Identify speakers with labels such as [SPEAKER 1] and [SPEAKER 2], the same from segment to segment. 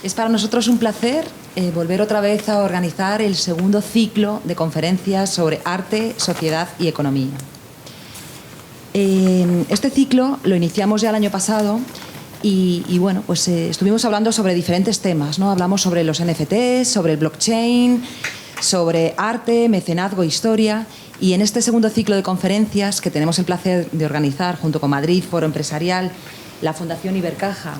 [SPEAKER 1] Es para nosotros un placer volver otra vez a organizar el segundo ciclo de conferencias sobre arte, sociedad y economía. Este ciclo lo iniciamos ya el año pasado y bueno, pues estuvimos hablando sobre diferentes temas, ¿no? Hablamos sobre los NFTs, sobre el blockchain, sobre arte, mecenazgo, historia. Y en este segundo ciclo de conferencias que tenemos el placer de organizar junto con Madrid Foro Empresarial, la Fundación Ibercaja,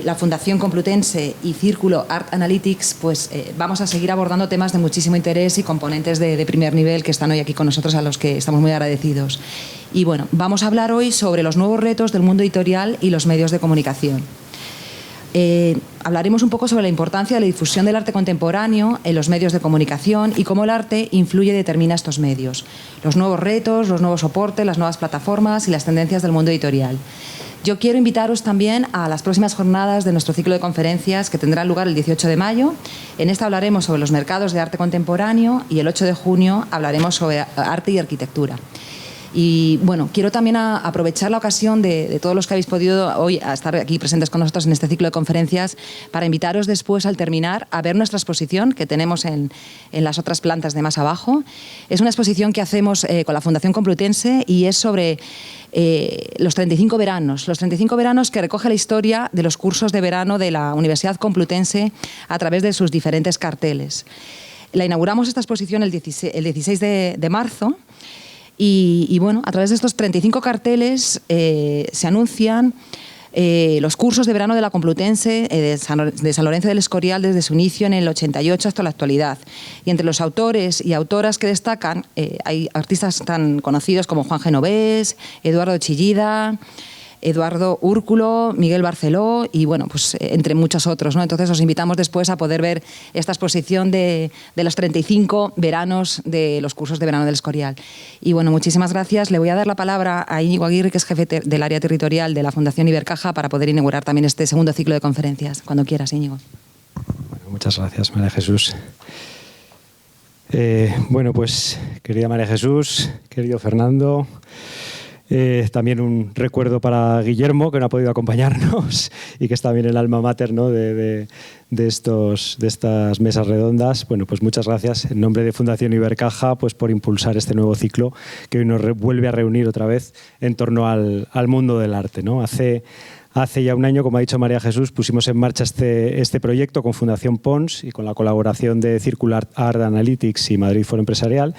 [SPEAKER 1] la Fundación Complutense y Círculo Art Analytics, pues vamos a seguir abordando temas de muchísimo interés y componentes de primer nivel que están hoy aquí con nosotros, a los que estamos muy agradecidos. Y bueno, vamos a hablar hoy sobre los nuevos retos del mundo editorial y los medios de comunicación. Hablaremos un poco sobre la importancia de la difusión del arte contemporáneo en los medios de comunicación y cómo el arte influye y determina estos medios, los nuevos retos, los nuevos soportes, las nuevas plataformas y las tendencias del mundo editorial. Yo quiero invitaros también a las próximas jornadas de nuestro ciclo de conferencias que tendrán lugar el 18 de mayo. En esta hablaremos sobre los mercados de arte contemporáneo y el 8 de junio hablaremos sobre arte y arquitectura. Y bueno, quiero también aprovechar la ocasión de todos los que habéis podido hoy estar aquí presentes con nosotros en este ciclo de conferencias para invitaros después, al terminar, a ver nuestra exposición que tenemos en las otras plantas de más abajo. Es una exposición que hacemos con la Fundación Complutense y es sobre los 35 veranos que recoge la historia de los cursos de verano de la Universidad Complutense a través de sus diferentes carteles. La inauguramos esta exposición el 16 de marzo. Y bueno, a través de estos 35 carteles se anuncian los cursos de verano de la Complutense de San Lorenzo del Escorial desde su inicio en el 88 hasta la actualidad. Y entre los autores y autoras que destacan hay artistas tan conocidos como Juan Genovés, Eduardo Chillida, Eduardo Úrculo, Miguel Barceló y bueno, pues entre muchos otros, ¿no? Entonces os invitamos después a poder ver esta exposición de los 35 veranos de los cursos de verano del Escorial. Y bueno, muchísimas gracias. Le voy a dar la palabra a Íñigo Aguirre, que es jefe del área territorial de la Fundación Ibercaja, para poder inaugurar también este segundo ciclo de conferencias. Cuando quieras, Íñigo.
[SPEAKER 2] Bueno, muchas gracias, María Jesús. Bueno, pues querida María Jesús, querido Fernando, también un recuerdo para Guillermo, que no ha podido acompañarnos y que es también el alma mater, ¿no? de estas mesas redondas. Bueno, pues muchas gracias en nombre de Fundación Ibercaja, pues por impulsar este nuevo ciclo que hoy nos vuelve a reunir otra vez en torno al mundo del arte, ¿no? Hace ya un año, como ha dicho María Jesús, pusimos en marcha este proyecto con Fundación Pons y con la colaboración de Circular Art Analytics y Madrid Foro Empresarial.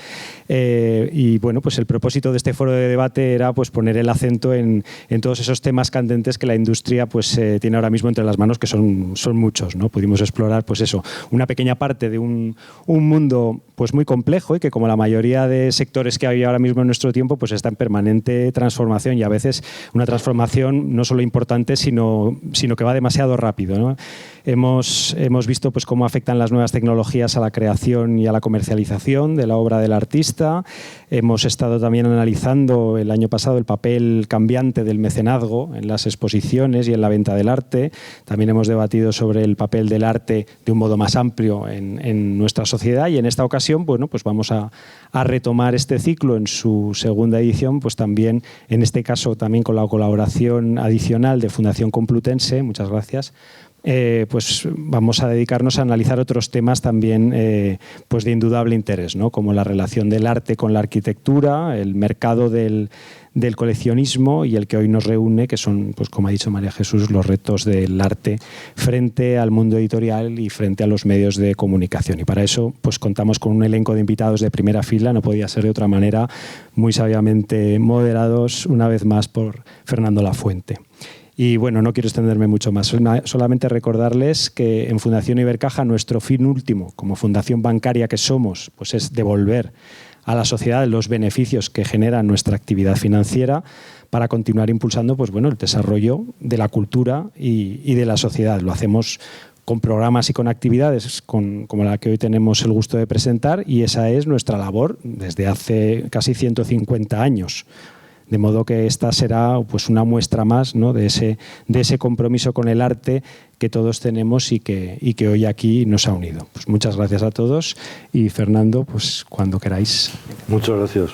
[SPEAKER 2] Y bueno, pues el propósito de este foro de debate era pues poner el acento en todos esos temas candentes que la industria pues tiene ahora mismo entre las manos, que son muchos, ¿no? Pudimos explorar pues eso, una pequeña parte de un mundo pues muy complejo y que, como la mayoría de sectores que hay ahora mismo en nuestro tiempo, pues está en permanente transformación, y a veces una transformación no solo importante, sino que va demasiado rápido, ¿no? Hemos visto pues cómo afectan las nuevas tecnologías a la creación y a la comercialización de la obra del artista. Hemos estado también analizando el año pasado el papel cambiante del mecenazgo en las exposiciones y en la venta del arte. También hemos debatido sobre el papel del arte de un modo más amplio en nuestra sociedad, y en esta ocasión, bueno, pues vamos a retomar este ciclo en su segunda edición, pues también, en este caso, también con la colaboración adicional de Fundación Complutense. Muchas gracias. Pues vamos a dedicarnos a analizar otros temas también pues de indudable interés, ¿no? Como la relación del arte con la arquitectura, el mercado del coleccionismo y el que hoy nos reúne, que son, pues como ha dicho María Jesús, los retos del arte frente al mundo editorial y frente a los medios de comunicación. Y para eso pues contamos con un elenco de invitados de primera fila, no podía ser de otra manera, muy sabiamente moderados una vez más por Fernando Lafuente. Y bueno, no quiero extenderme mucho más, solamente recordarles que en Fundación Ibercaja nuestro fin último, como fundación bancaria que somos, pues es devolver a la sociedad los beneficios que genera nuestra actividad financiera para continuar impulsando pues, bueno, el desarrollo de la cultura y de la sociedad. Lo hacemos con programas y con actividades como la que hoy tenemos el gusto de presentar, y esa es nuestra labor desde hace casi 150 años. De modo que esta será pues una muestra más, ¿no? de ese compromiso con el arte que todos tenemos y que hoy aquí nos ha unido. Pues muchas gracias a todos, y Fernando, pues cuando queráis.
[SPEAKER 3] Muchas gracias.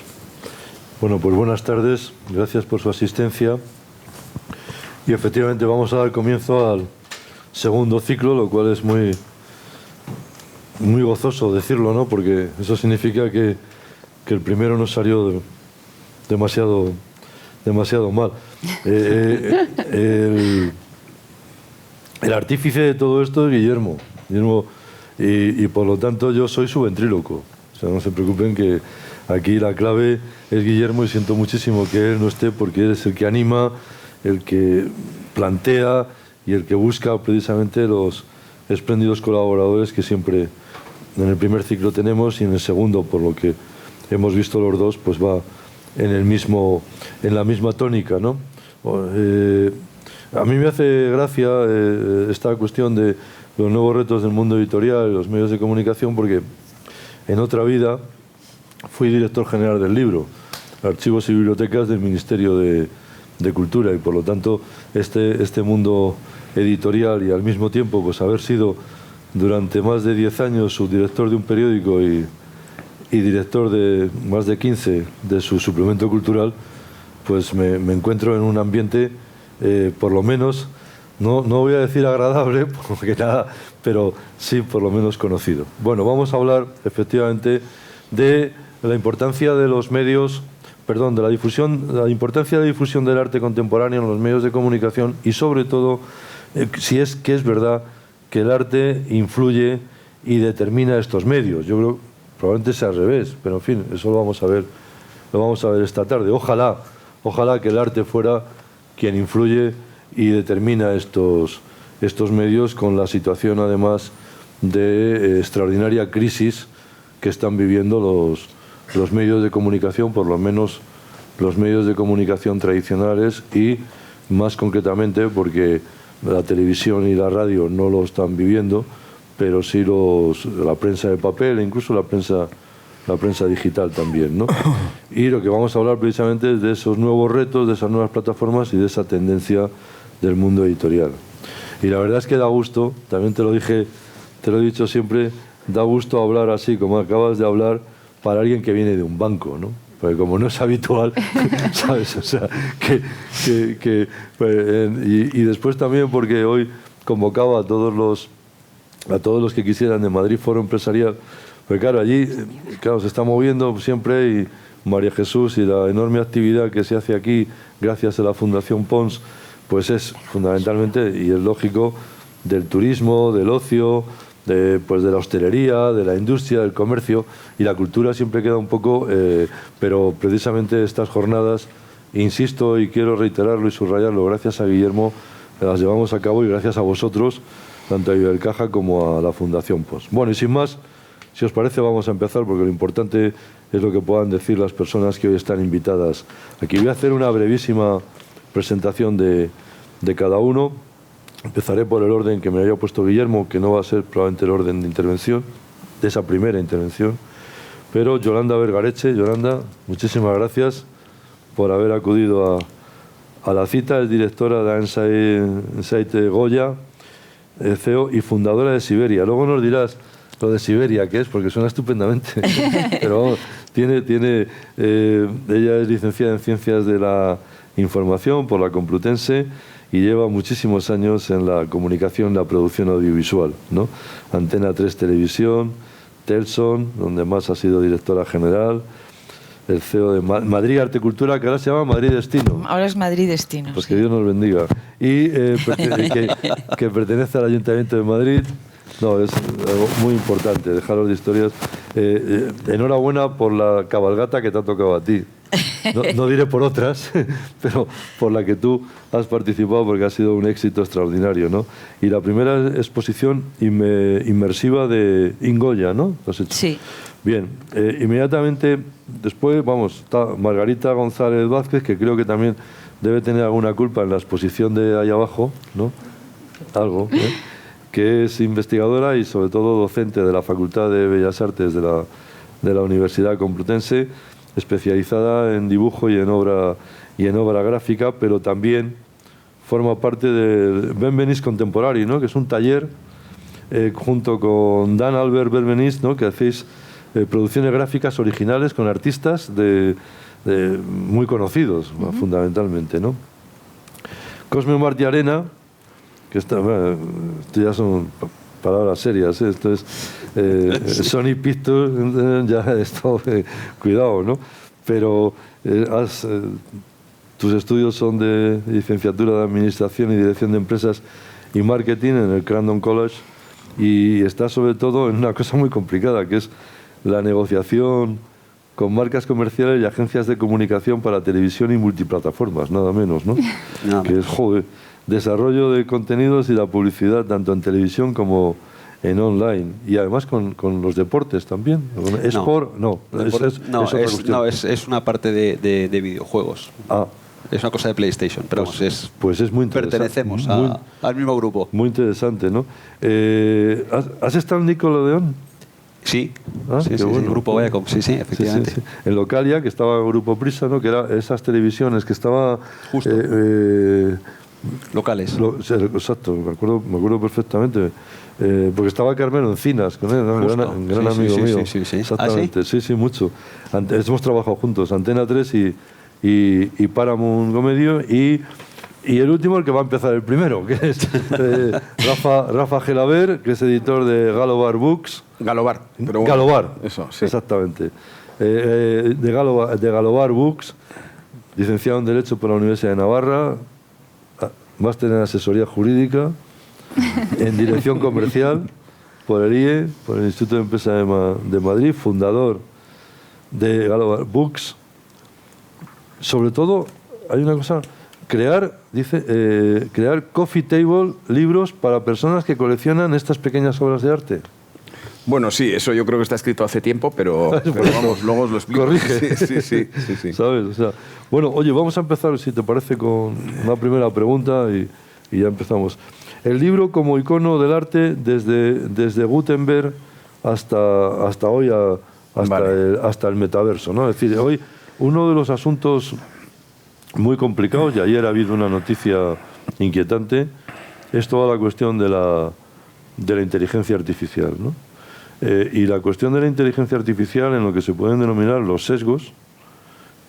[SPEAKER 3] Bueno, pues buenas tardes, gracias por su asistencia, y efectivamente vamos a dar comienzo segundo ciclo, lo cual es muy gozoso decirlo, ¿no? Porque eso significa que el primero no salió demasiado mal. El artífice de todo esto es Guillermo, y por lo tanto yo soy su ventríloco. O sea, no se preocupen, que aquí la clave es Guillermo, y siento muchísimo que él no esté, porque él es el que anima, el que plantea y el que busca precisamente los espléndidos colaboradores que siempre en el primer ciclo tenemos, y en el segundo, por lo que hemos visto los dos, pues va en la misma tónica, ¿no? A mí me hace gracia esta cuestión de los nuevos retos del mundo editorial y los medios de comunicación, porque en otra vida fui director general del libro, Archivos y Bibliotecas del Ministerio de Cultura, y por lo tanto este mundo editorial, y al mismo tiempo pues haber sido durante más de 10 años subdirector de un periódico y director de más de 15 de su suplemento cultural, pues me encuentro en un ambiente por lo menos, no voy a decir agradable, porque nada, pero sí por lo menos conocido. Bueno, vamos a hablar efectivamente de la importancia de los medios, perdón, de la importancia de la difusión del arte contemporáneo en los medios de comunicación, y sobre todo si es que es verdad que el arte influye y determina estos medios. Yo creo que probablemente sea al revés, pero en fin, eso lo vamos a ver esta tarde. Ojalá que el arte fuera quien influye y determina estos medios, con la situación además de extraordinaria crisis que están viviendo los medios de comunicación, por lo menos los medios de comunicación tradicionales, y más concretamente porque la televisión y la radio no lo están viviendo, pero sí la prensa de papel, e incluso la prensa digital también, ¿no? Y lo que vamos a hablar precisamente es de esos nuevos retos, de esas nuevas plataformas y de esa tendencia del mundo editorial. Y la verdad es que da gusto, también te lo he dicho siempre, da gusto hablar así como acabas de hablar, para alguien que viene de un banco, ¿no? Porque como no es habitual, ¿sabes? O sea, y después también porque hoy convocaba a todos los que quisieran de Madrid Foro Empresarial, pues claro, allí se está moviendo siempre, y María Jesús y la enorme actividad que se hace aquí gracias a la Fundación Pons, pues es fundamentalmente, y es lógico, del turismo, del ocio, de la hostelería, de la industria, del comercio, y la cultura siempre queda un poco, pero precisamente estas jornadas, insisto y quiero reiterarlo y subrayarlo, gracias a Guillermo las llevamos a cabo, y gracias a vosotros, tanto a Ibercaja como a la Fundación Pons. Bueno, y sin más, si os parece vamos a empezar, porque lo importante es lo que puedan decir las personas que hoy están invitadas aquí. Voy a hacer una brevísima presentación de cada uno. Empezaré por el orden que me haya puesto Guillermo, que no va a ser probablemente el orden de intervención, de esa primera intervención. Pero Yolanda Vergareche, Yolanda, muchísimas gracias por haber acudido a la cita. Es directora de Insight Goya, CEO y fundadora de Siberia. Luego nos dirás lo de Siberia, ¿qué es? Porque suena estupendamente. Pero vamos, ella es licenciada en Ciencias de la Información por la Complutense, y lleva muchísimos años en la comunicación, la producción audiovisual, ¿no? Antena 3 Televisión, Telson, donde más ha sido directora general, el CEO de Madrid Arte Cultura, que ahora se llama Madrid Destino.
[SPEAKER 4] Ahora es Madrid Destino.
[SPEAKER 3] Pues sí. Que Dios nos bendiga. Y que pertenece al Ayuntamiento de Madrid. No, es algo muy importante, dejaros de historias. Enhorabuena por la cabalgata que te ha tocado a ti. No diré por otras, pero por la que tú has participado, porque ha sido un éxito extraordinario, ¿no? Y la primera exposición inmersiva de Ingoya, ¿no?
[SPEAKER 4] Sí.
[SPEAKER 3] Bien, inmediatamente después, está Margarita González Vázquez, que creo que también debe tener alguna culpa en la exposición de ahí abajo, ¿no? Algo, que es investigadora y sobre todo docente de la Facultad de Bellas Artes de la Universidad Complutense, especializada en dibujo y en obra gráfica, pero también forma parte del Benveniste Contemporary, ¿no? Que es un taller junto con Dan Albert Benveniste, ¿no? Que hacéis producciones gráficas originales con artistas muy conocidos, fundamentalmente, ¿no? Cosme Martí Arena, que esto ya son palabras serias, ¿eh? Esto es Sony Pictures, ya esto, cuidado, ¿no? Pero tus estudios son de licenciatura de Administración y Dirección de Empresas y Marketing en el Crandon College, y estás sobre todo en una cosa muy complicada, que es la negociación con marcas comerciales y agencias de comunicación para televisión y multiplataformas, nada menos, ¿no? No. Que es, joder, desarrollo de contenidos y la publicidad tanto en televisión como en online, y además con los deportes también. ¿Sport? No,
[SPEAKER 4] es una parte de videojuegos.
[SPEAKER 3] Ah.
[SPEAKER 4] Es una cosa de PlayStation, pero
[SPEAKER 3] pues es muy interesante.
[SPEAKER 4] Pertenecemos al mismo grupo.
[SPEAKER 3] Muy interesante, ¿no? ¿Has estado en Nickelodeon?
[SPEAKER 4] Sí,
[SPEAKER 3] sí,
[SPEAKER 4] bueno. El grupo Viacom, sí, efectivamente.
[SPEAKER 3] Sí. En Localia, que estaba el grupo Prisa, ¿no? Que era esas televisiones que estaba...
[SPEAKER 4] Justo. Locales.
[SPEAKER 3] Exacto, me acuerdo perfectamente. Porque estaba Carmelo Encinas con él, ¿no? Un gran amigo mío.
[SPEAKER 4] Sí.
[SPEAKER 3] Exactamente,
[SPEAKER 4] ¿Ah, sí?
[SPEAKER 3] Sí, mucho. Hemos trabajado juntos, Antena 3 y Paramount Comedio, y el último, el que va a empezar el primero, que es Rafa Gelaber, que es editor de Galobar Books.
[SPEAKER 4] Galobar.
[SPEAKER 3] Eso, sí. Exactamente. De Galobar Books, licenciado en Derecho por la Universidad de Navarra, máster en Asesoría Jurídica, en Dirección Comercial por el IE, por el Instituto de Empresa de Madrid, fundador de Galobar Books. Sobre todo, hay una cosa, crear coffee table, libros para personas que coleccionan estas pequeñas obras de arte.
[SPEAKER 5] Bueno, sí, eso yo creo que está escrito hace tiempo, pero vamos, luego os lo explico.
[SPEAKER 3] Corrige.
[SPEAKER 5] Sí.
[SPEAKER 3] ¿Sabes? O sea, bueno, oye, vamos a empezar, si te parece, con una primera pregunta y ya empezamos. El libro como icono del arte desde Gutenberg hasta hoy, hasta el metaverso, ¿no? Es decir, hoy uno de los asuntos muy complicados, y ayer ha habido una noticia inquietante, es toda la cuestión de la inteligencia artificial, ¿no? Y la cuestión de la inteligencia artificial en lo que se pueden denominar los sesgos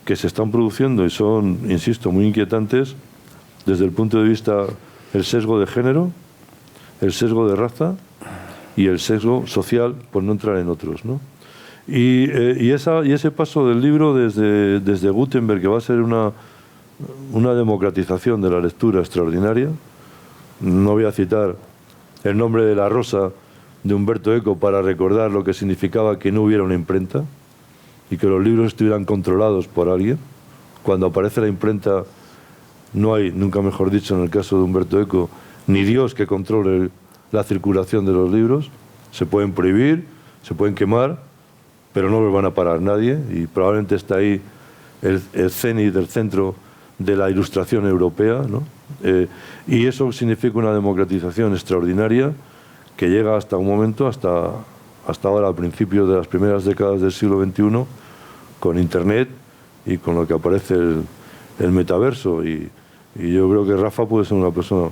[SPEAKER 3] que se están produciendo y son, insisto, muy inquietantes desde el punto de vista el sesgo de género, el sesgo de raza y el sesgo social, por no entrar en otros, ¿no? Y ese paso del libro desde Gutenberg, que va a ser una democratización de la lectura extraordinaria. No voy a citar el nombre de la rosa de Umberto Eco para recordar lo que significaba que no hubiera una imprenta y que los libros estuvieran controlados por alguien. Cuando aparece la imprenta no hay, nunca mejor dicho en el caso de Umberto Eco, ni Dios que controle la circulación de los libros. Se pueden prohibir, se pueden quemar, pero no los van a parar nadie, y probablemente está ahí el cenit del centro de la ilustración europea, ¿no? Y eso significa una democratización extraordinaria que llega hasta un momento, hasta ahora, al principio de las primeras décadas del siglo XXI, con Internet y con lo que aparece el metaverso. Y yo creo que Rafa puede ser una persona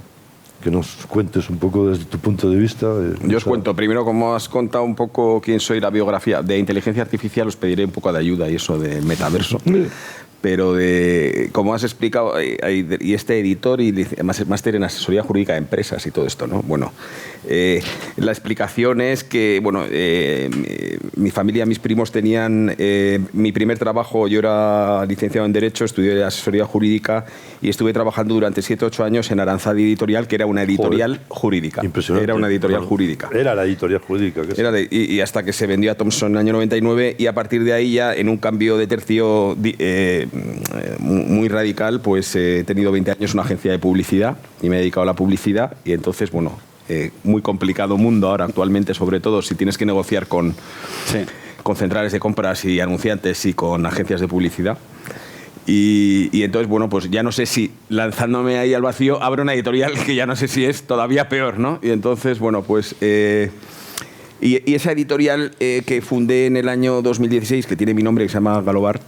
[SPEAKER 3] que nos cuentes un poco desde tu punto de vista.
[SPEAKER 5] Yo os cuento, primero, como has contado un poco quién soy, la biografía de inteligencia artificial, os pediré un poco de ayuda y eso de metaverso. Pero como has explicado, y este editor y máster en asesoría jurídica de empresas y todo esto, ¿no? Bueno, la explicación es que, bueno, mi familia, mis primos tenían mi primer trabajo. Yo era licenciado en Derecho, estudié asesoría jurídica y estuve trabajando durante 7 o 8 años en Aranzadi Editorial, que era una editorial jurídica.
[SPEAKER 3] Impresionante.
[SPEAKER 5] Era una editorial jurídica.
[SPEAKER 3] Era la editorial jurídica.
[SPEAKER 5] Y hasta que se vendió a Thomson en el año 99, y a partir de ahí ya, en un cambio de tercio muy radical, pues he tenido 20 años una agencia de publicidad y me he dedicado a la publicidad. Y entonces, bueno, muy complicado mundo ahora actualmente, sobre todo si tienes que negociar con centrales de compras y anunciantes y con agencias de publicidad. Y entonces, bueno, pues ya no sé si lanzándome ahí al vacío abro una editorial que ya no sé si es todavía peor, ¿no? Y entonces, bueno, pues y esa editorial que fundé en el año 2016, que tiene mi nombre, que se llama Galobar,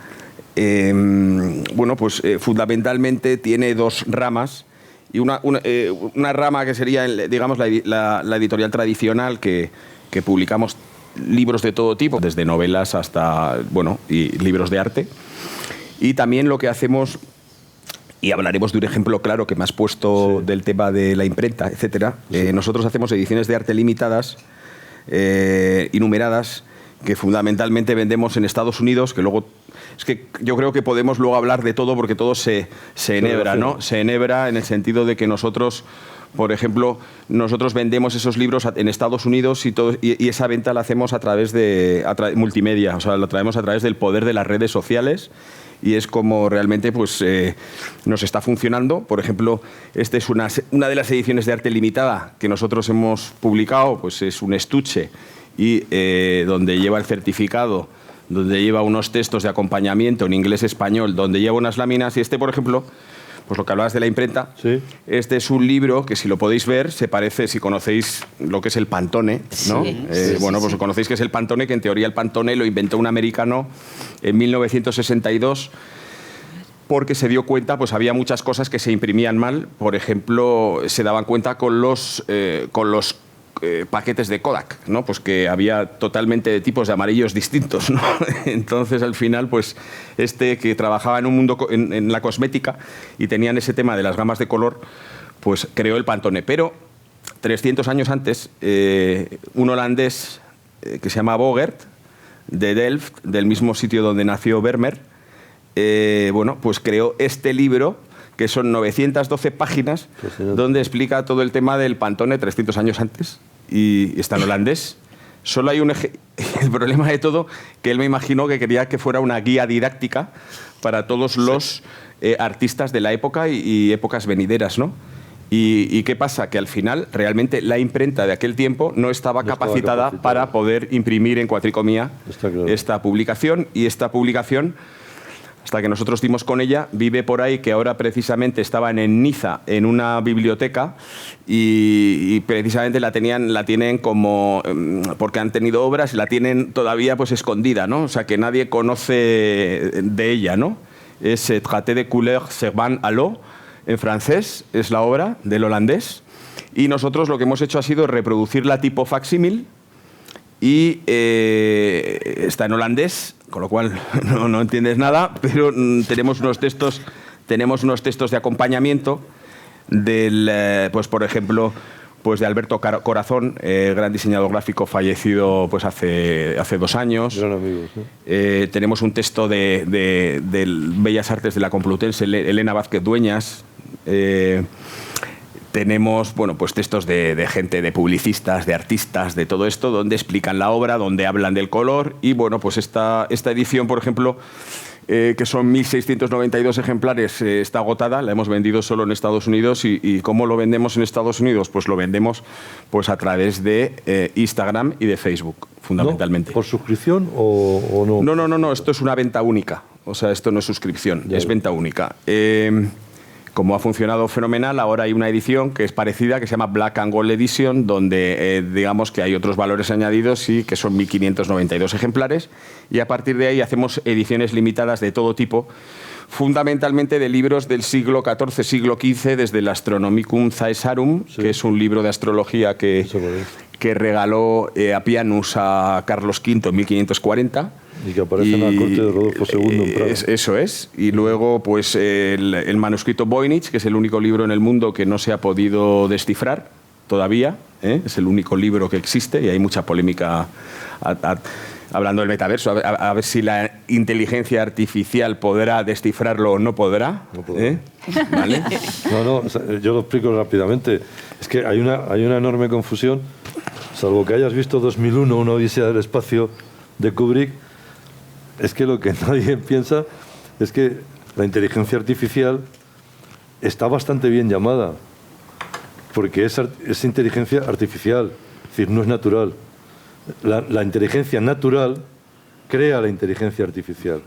[SPEAKER 5] bueno, pues fundamentalmente tiene 2 ramas, y una rama que sería, digamos, la editorial tradicional, que publicamos libros de todo tipo, desde novelas hasta, bueno, y libros de arte. Y también lo que hacemos, Y hablaremos de un ejemplo claro que me has puesto del tema de la imprenta, etcétera. Nosotros hacemos ediciones de arte limitadas y numeradas que fundamentalmente vendemos en Estados Unidos, que luego... Es que yo creo que podemos luego hablar de todo porque todo se enhebra, ¿no? Se enhebra en el sentido de que nosotros, por ejemplo, nosotros vendemos esos libros en Estados Unidos y esa venta la hacemos a través de multimedia, o sea, la traemos a través del poder de las redes sociales. Y es como realmente pues, nos está funcionando. Por ejemplo, esta es una de las ediciones de arte limitada que nosotros hemos publicado, pues es un estuche y donde lleva el certificado, donde lleva unos textos de acompañamiento en inglés-español, donde lleva unas láminas. Y este, por ejemplo, pues lo que hablabas de la imprenta,
[SPEAKER 3] ¿sí?
[SPEAKER 5] Este es un libro que, si lo podéis ver, se parece, si conocéis lo que es el Pantone, ¿no? Bueno, pues conocéis que es el Pantone, que en teoría el Pantone lo inventó un americano en 1962, porque se dio cuenta, pues había muchas cosas que se imprimían mal. Por ejemplo, se daban cuenta con los paquetes de Kodak, ¿no? Pues que había totalmente de tipos de amarillos distintos, ¿no? Entonces, al final, pues que trabajaba en un mundo en la cosmética y tenían ese tema de las gamas de color, pues creó el Pantone. Pero 300 años antes, un holandés que se llama Bogert, de Delft, del mismo sitio donde nació Vermeer, bueno, pues creó este libro, que son 912 páginas, donde explica todo el tema del Pantone 300 años antes, y está en holandés. Solo hay el problema de todo, que él me imaginó que quería que fuera una guía didáctica para todos los artistas de la época y épocas venideras, ¿no? ¿Y qué pasa? Que al final, realmente, la imprenta de aquel tiempo no estaba capacitada para poder imprimir en cuatricomía esta publicación, y esta publicación, hasta que nosotros dimos con ella, vive por ahí, que ahora precisamente estaban en Niza, en una biblioteca, y precisamente la tienen como... porque han tenido obras y la tienen todavía pues escondida, ¿no? O sea, que nadie conoce de ella, ¿no? Es Traité de couleur servant à l'eau, en francés, es la obra del holandés, y nosotros lo que hemos hecho ha sido reproducirla tipo facsímil, y está en holandés, con lo cual no entiendes nada, pero tenemos unos textos de acompañamiento del, pues por ejemplo, pues de Alberto Corazón, gran diseñador gráfico fallecido pues hace 2 años.
[SPEAKER 3] Gran amigo, ¿sí?
[SPEAKER 5] Tenemos un texto de Bellas Artes de la Complutense, Elena Vázquez Dueñas. Tenemos, bueno, pues textos de gente, de publicistas, de artistas, de todo esto, donde explican la obra, donde hablan del color. Y bueno, pues esta edición, por ejemplo, que son 1.692 ejemplares, está agotada. La hemos vendido solo en Estados Unidos. ¿Y cómo lo vendemos en Estados Unidos? Pues lo vendemos pues a través de Instagram y de Facebook, fundamentalmente.
[SPEAKER 3] ¿No? ¿Por suscripción o no?
[SPEAKER 5] No, esto es una venta única. O sea, esto no es suscripción, es venta única. Como ha funcionado fenomenal, ahora hay una edición que es parecida, que se llama Black and Gold Edition, donde digamos que hay otros valores añadidos y que son 1.592 ejemplares. Y a partir de ahí hacemos ediciones limitadas de todo tipo, fundamentalmente de libros del siglo XIV, siglo XV, desde el Astronomicum Caesarum, sí, que es un libro de astrología que regaló Apianus a Carlos V en 1540.
[SPEAKER 3] Y que aparece en la corte de Rodolfo II en Praga.
[SPEAKER 5] Eso es. Y luego, pues, el manuscrito Voynich, que es el único libro en el mundo que no se ha podido descifrar todavía. Es el único libro que existe y hay mucha polémica hablando del metaverso. A ver si la inteligencia artificial podrá descifrarlo o no podrá.
[SPEAKER 3] No podrá.
[SPEAKER 5] ¿Vale?
[SPEAKER 3] No, o sea, yo lo explico rápidamente. Es que hay una enorme confusión, salvo que hayas visto 2001, una odisea del espacio de Kubrick. Es que lo que nadie piensa es que la inteligencia artificial está bastante bien llamada, porque es inteligencia artificial, es decir, no es natural. La inteligencia natural crea la inteligencia artificial.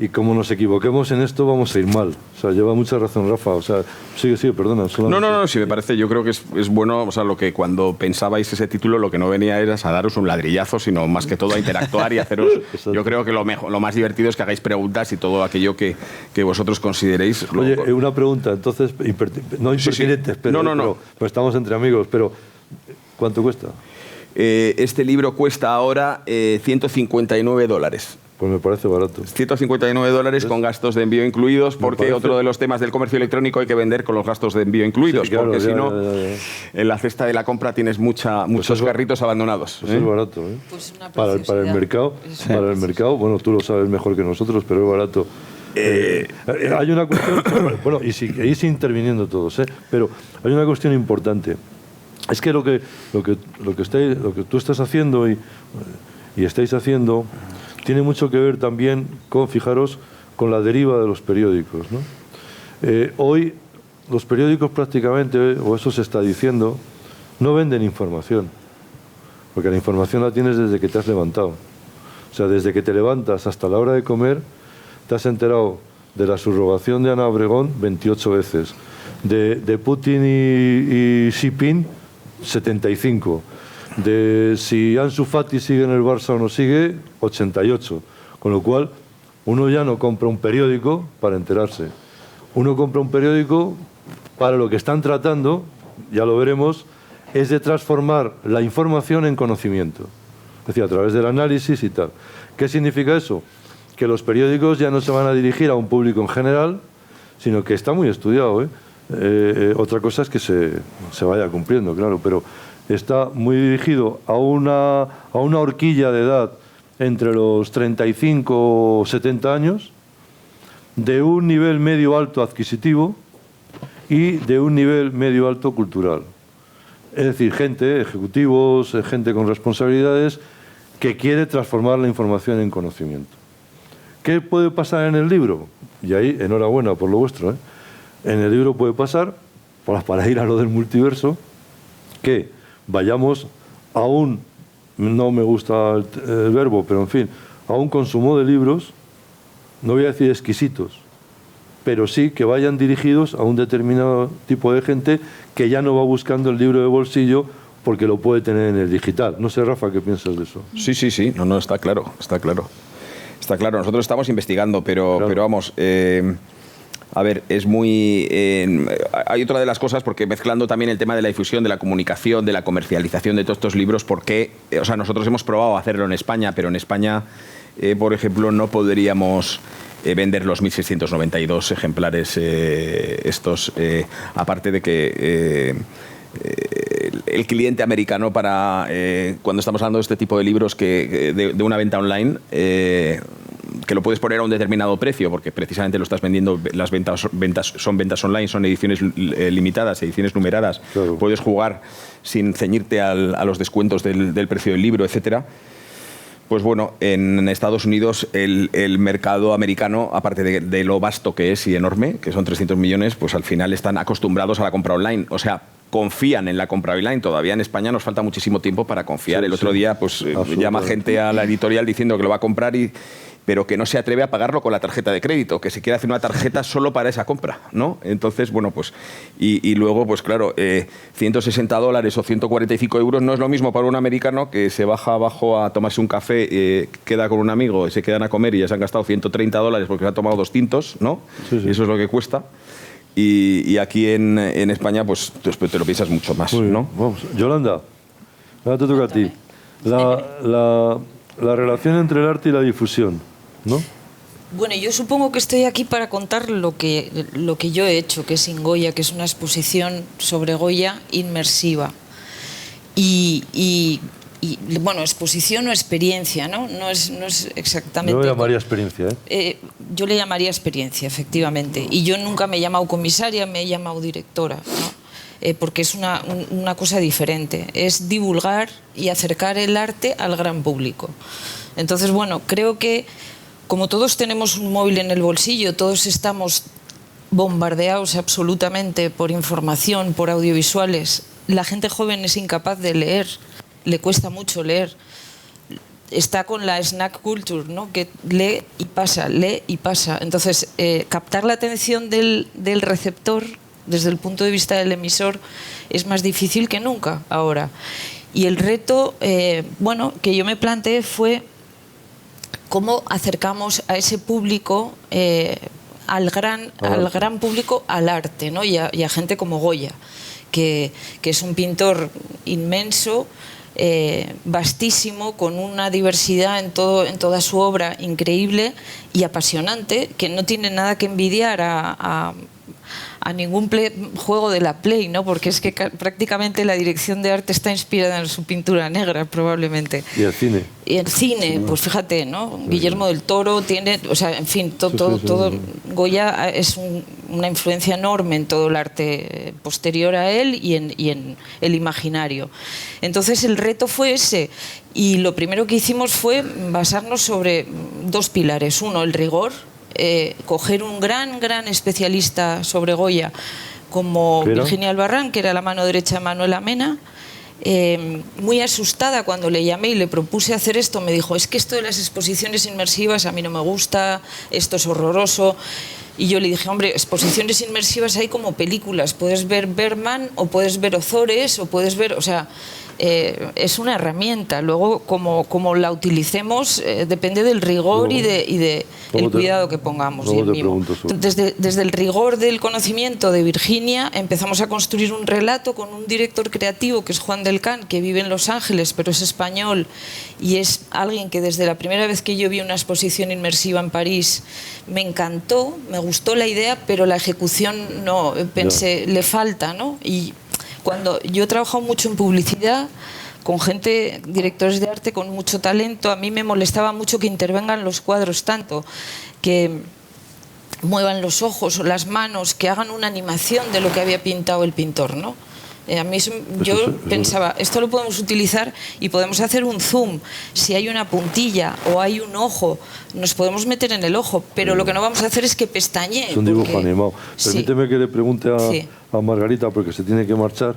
[SPEAKER 3] Y como nos equivoquemos en esto, vamos a ir mal. O sea, lleva mucha razón Rafa. O sea, sigue, perdona.
[SPEAKER 5] No, sí, me parece. Yo creo que es bueno, o sea, lo que cuando pensabais ese título, lo que no venía era a daros un ladrillazo, sino más que todo a interactuar y haceros... Yo creo que lo más divertido es que hagáis preguntas y todo aquello que vosotros consideréis...
[SPEAKER 3] Oye, una pregunta, entonces, no impertinentes, sí. Pero estamos entre amigos, pero ¿cuánto cuesta?
[SPEAKER 5] Este libro cuesta ahora $159.
[SPEAKER 3] Pues me parece barato.
[SPEAKER 5] $159 con gastos de envío incluidos, porque
[SPEAKER 3] parece...
[SPEAKER 5] otro de los temas del comercio electrónico hay que vender con los gastos de envío incluidos,
[SPEAKER 3] sí, claro,
[SPEAKER 5] porque si no,
[SPEAKER 3] ya.
[SPEAKER 5] en la cesta de la compra tienes muchos carritos abandonados.
[SPEAKER 3] Pues es barato, ¿eh?
[SPEAKER 1] Pues una
[SPEAKER 3] para el mercado, para el mercado, bueno, tú lo sabes mejor que nosotros, pero es barato. Hay una cuestión, bueno, y seguís interviniendo todos, pero hay una cuestión importante. Es que lo que tú estás haciendo y estáis haciendo tiene mucho que ver también con, fijaros, con la deriva de los periódicos, ¿no? Hoy los periódicos prácticamente, o eso se está diciendo, no venden información, porque la información la tienes desde que te has levantado. O sea, desde que te levantas hasta la hora de comer, te has enterado de la subrogación de Ana Obregón 28 veces, de Putin y Xi Jinping 75, de si Ansu Fati sigue en el Barça o no sigue 88, con lo cual uno ya no compra un periódico para enterarse, uno compra un periódico para lo que están tratando, ya lo veremos, es de transformar la información en conocimiento, es decir, a través del análisis y tal. ¿Qué significa eso? Que los periódicos ya no se van a dirigir a un público en general, sino que está muy estudiado, otra cosa es que se vaya cumpliendo, claro, pero está muy dirigido a una horquilla de edad entre los 35 o 70 años, de un nivel medio-alto adquisitivo y de un nivel medio-alto cultural. Es decir, gente, ejecutivos, gente con responsabilidades, que quiere transformar la información en conocimiento. ¿Qué puede pasar en el libro? Y ahí, enhorabuena por lo vuestro, En el libro puede pasar, para ir a lo del multiverso, que vayamos a un, no me gusta el verbo, pero en fin, a un consumo de libros, no voy a decir exquisitos, pero sí que vayan dirigidos a un determinado tipo de gente que ya no va buscando el libro de bolsillo porque lo puede tener en el digital. No sé, Rafa, ¿qué piensas de eso?
[SPEAKER 5] Sí, no, está claro. Está claro, nosotros estamos investigando, pero vamos, a ver, es muy... hay otra de las cosas, porque mezclando también el tema de la difusión, de la comunicación, de la comercialización de todos estos libros, porque, nosotros hemos probado hacerlo en España, pero en España, por ejemplo, no podríamos vender los 1.692 ejemplares estos, aparte de que... el cliente americano para cuando estamos hablando de este tipo de libros de una venta online, que lo puedes poner a un determinado precio porque precisamente lo estás vendiendo, las ventas son ventas online, son ediciones limitadas, ediciones numeradas, claro. Puedes jugar sin ceñirte a los descuentos del precio del libro, etcétera. Pues bueno, en Estados Unidos el mercado americano, aparte de lo vasto que es y enorme, que son 300 millones, pues al final están acostumbrados a la compra online. O sea, confían en la compra online. Todavía en España nos falta muchísimo tiempo para confiar. El otro día pues llama gente a la editorial diciendo que lo va a comprar pero que no se atreve a pagarlo con la tarjeta de crédito, que se quiere hacer una tarjeta solo para esa compra, ¿no? Entonces, bueno, pues... Y luego, pues claro, $160 o 145 euros no es lo mismo para un americano que se baja abajo a tomarse un café, queda con un amigo, y se quedan a comer y ya se han gastado $130 porque se han tomado 2 tintos, ¿no? Sí. Y eso es lo que cuesta. Y aquí en España, pues después te lo piensas mucho más, ¿no?
[SPEAKER 3] Vamos. Yolanda, ahora te toca a ti. La relación entre el arte y la difusión, ¿no?
[SPEAKER 6] Bueno, yo supongo que estoy aquí para contar lo que yo he hecho, que es Ingoya, que es una exposición sobre Goya inmersiva. Y bueno, exposición o experiencia, ¿no? No es exactamente...
[SPEAKER 3] Yo le llamaría experiencia,
[SPEAKER 6] yo le llamaría experiencia, efectivamente. Y yo nunca me he llamado comisaria, me he llamado directora, ¿no? Porque es una cosa diferente. Es divulgar y acercar el arte al gran público. Entonces, bueno, creo que como todos tenemos un móvil en el bolsillo, todos estamos bombardeados absolutamente por información, por audiovisuales, la gente joven es incapaz de leer, le cuesta mucho leer. Está con la snack culture, ¿no? Que lee y pasa. Entonces, captar la atención del receptor desde el punto de vista del emisor es más difícil que nunca ahora. Y el reto, bueno, que yo me planteé fue cómo acercamos a ese público, al gran público, al arte, ¿no? y a gente como Goya, que es un pintor inmenso, vastísimo, con una diversidad en toda su obra increíble y apasionante, que no tiene nada que envidiar a ningún juego de la Play, ¿no? Porque es que prácticamente la dirección de arte está inspirada en su pintura negra, probablemente.
[SPEAKER 3] ¿Y el cine?
[SPEAKER 6] Y el cine, pues fíjate, ¿no? Guillermo del Toro tiene, o sea, en fin, todo Goya es una influencia enorme en todo el arte posterior a él y en el imaginario. Entonces el reto fue ese, y lo primero que hicimos fue basarnos sobre dos pilares. Uno, el rigor, coger un gran especialista sobre Goya como Virginia Albarrán, que era la mano derecha de Manuel Amena. Muy asustada cuando le llamé y le propuse hacer esto, me dijo, es que esto de las exposiciones inmersivas a mí no me gusta, esto es horroroso. Y yo le dije, hombre, exposiciones inmersivas hay como películas, puedes ver Bergman o puedes ver Ozores o puedes ver, o sea, es una herramienta. Luego, como la utilicemos, depende del rigor y de el cuidado que pongamos. Y el mimo. Desde el rigor del conocimiento de Virginia empezamos a construir un relato con un director creativo que es Juan del Can, que vive en Los Ángeles, pero es español y es alguien que desde la primera vez que yo vi una exposición inmersiva en París me encantó, me gustó la idea, pero la ejecución no, pensé, le falta, ¿no? Y cuando yo he trabajado mucho en publicidad con gente, directores de arte con mucho talento, a mí me molestaba mucho que intervengan los cuadros tanto, que muevan los ojos o las manos, que hagan una animación de lo que había pintado el pintor, ¿no? A mí yo pensaba, esto lo podemos utilizar y podemos hacer un zoom. Si hay una puntilla o hay un ojo, nos podemos meter en el ojo, pero lo que no vamos a hacer es que pestañee.
[SPEAKER 3] Es un dibujo animado. Permíteme que le pregunte a Margarita, porque se tiene que marchar.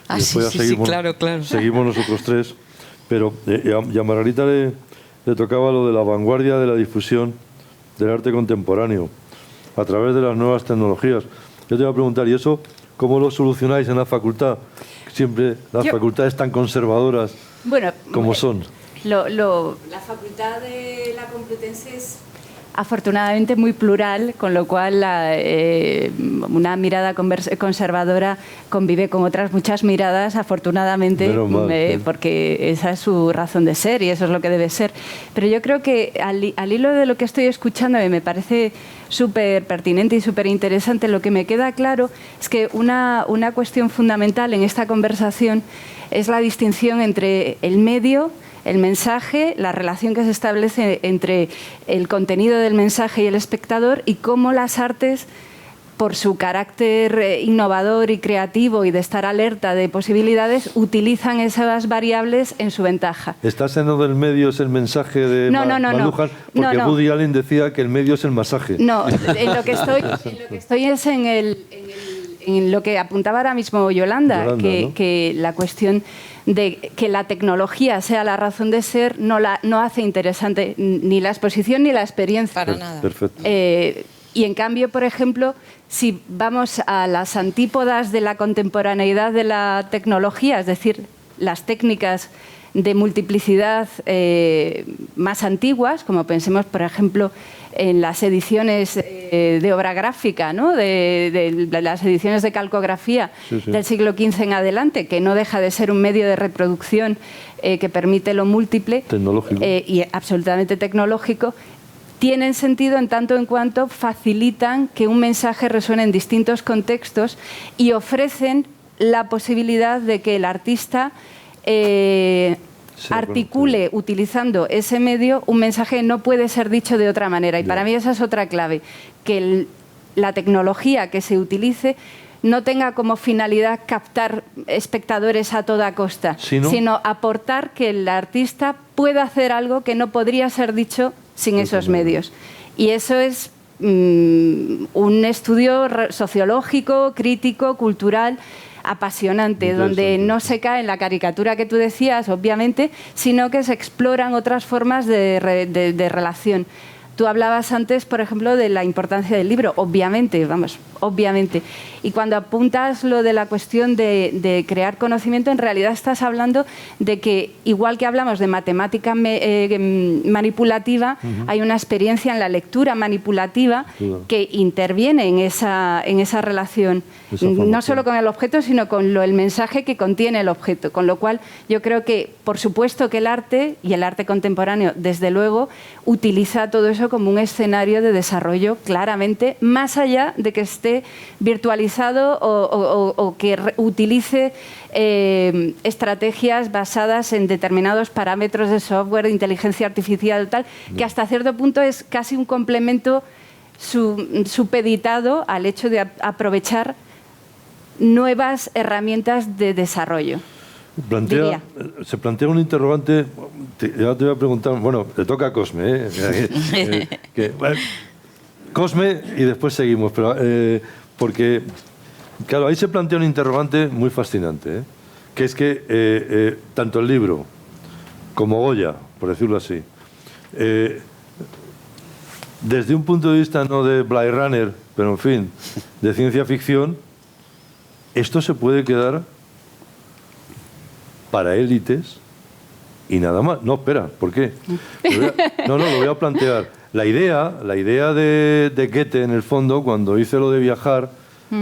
[SPEAKER 6] Ah, después seguimos, claro.
[SPEAKER 3] Seguimos nosotros tres. Pero y a Margarita le tocaba lo de la vanguardia de la difusión del arte contemporáneo a través de las nuevas tecnologías. Yo te voy a preguntar, ¿y eso cómo lo solucionáis en la facultad? Siempre las facultades tan conservadoras como son.
[SPEAKER 7] La facultad de la Complutense es afortunadamente muy plural, con lo cual una mirada conservadora convive con otras muchas miradas, afortunadamente, porque esa es su razón de ser y eso es lo que debe ser. Pero yo creo que al hilo de lo que estoy escuchando, y me parece súper pertinente y súper interesante, lo que me queda claro es que una cuestión fundamental en esta conversación es la distinción entre el medio, el mensaje, la relación que se establece entre el contenido del mensaje y el espectador, y cómo las artes, por su carácter innovador y creativo y de estar alerta de posibilidades, utilizan esas variables en su ventaja.
[SPEAKER 3] ¿Estás en lo del medio es el mensaje de Mandújar? Porque Woody Allen decía que el medio es el masaje.
[SPEAKER 7] No, en lo que estoy es en lo que apuntaba ahora mismo Yolanda, que la cuestión de que la tecnología sea la razón de ser no hace interesante ni la exposición ni la experiencia.
[SPEAKER 6] Para nada.
[SPEAKER 3] Perfecto.
[SPEAKER 7] Y en cambio, por ejemplo, si vamos a las antípodas de la contemporaneidad de la tecnología, es decir, las técnicas de multiplicidad más antiguas, como pensemos, por ejemplo, en las ediciones de obra gráfica, ¿no? de las ediciones de calcografía del siglo XV en adelante, que no deja de ser un medio de reproducción que permite lo múltiple y absolutamente tecnológico, tienen sentido en tanto en cuanto facilitan que un mensaje resuene en distintos contextos y ofrecen la posibilidad de que el artista articule, utilizando ese medio, un mensaje que no puede ser dicho de otra manera. Y para mí esa es otra clave, que la tecnología que se utilice no tenga como finalidad captar espectadores a toda costa, sino aportar que el artista pueda hacer algo que no podría ser dicho sin esos medios. Y eso es un estudio sociológico, crítico, cultural, apasionante, donde no se cae en la caricatura que tú decías, obviamente, sino que se exploran otras formas de relación. Tú hablabas antes, por ejemplo, de la importancia del libro. Obviamente, obviamente. Y cuando apuntas lo de la cuestión de crear conocimiento, en realidad estás hablando de que, igual que hablamos de matemática manipulativa, hay una experiencia en la lectura manipulativa que interviene en esa relación, no solo con el objeto, sino con el mensaje que contiene el objeto. Con lo cual, yo creo que, por supuesto, que el arte, y el arte contemporáneo, desde luego, utiliza todo eso como un escenario de desarrollo claramente, más allá de que esté virtualizado o que utilice estrategias basadas en determinados parámetros de software, de inteligencia artificial, tal, que hasta cierto punto es casi un complemento supeditado al hecho de aprovechar nuevas herramientas de desarrollo.
[SPEAKER 3] Se plantea un interrogante, ya te voy a preguntar, bueno, te toca a Cosme, bueno, Cosme y después seguimos, pero, porque, claro, ahí se plantea un interrogante muy fascinante, que es que tanto el libro como Goya, por decirlo así, desde un punto de vista no de Blade Runner, pero en fin, de ciencia ficción, esto se puede quedar para élites y nada más. No, espera, ¿por qué? Lo voy a plantear. La idea de Goethe, en el fondo, cuando hice lo de viajar,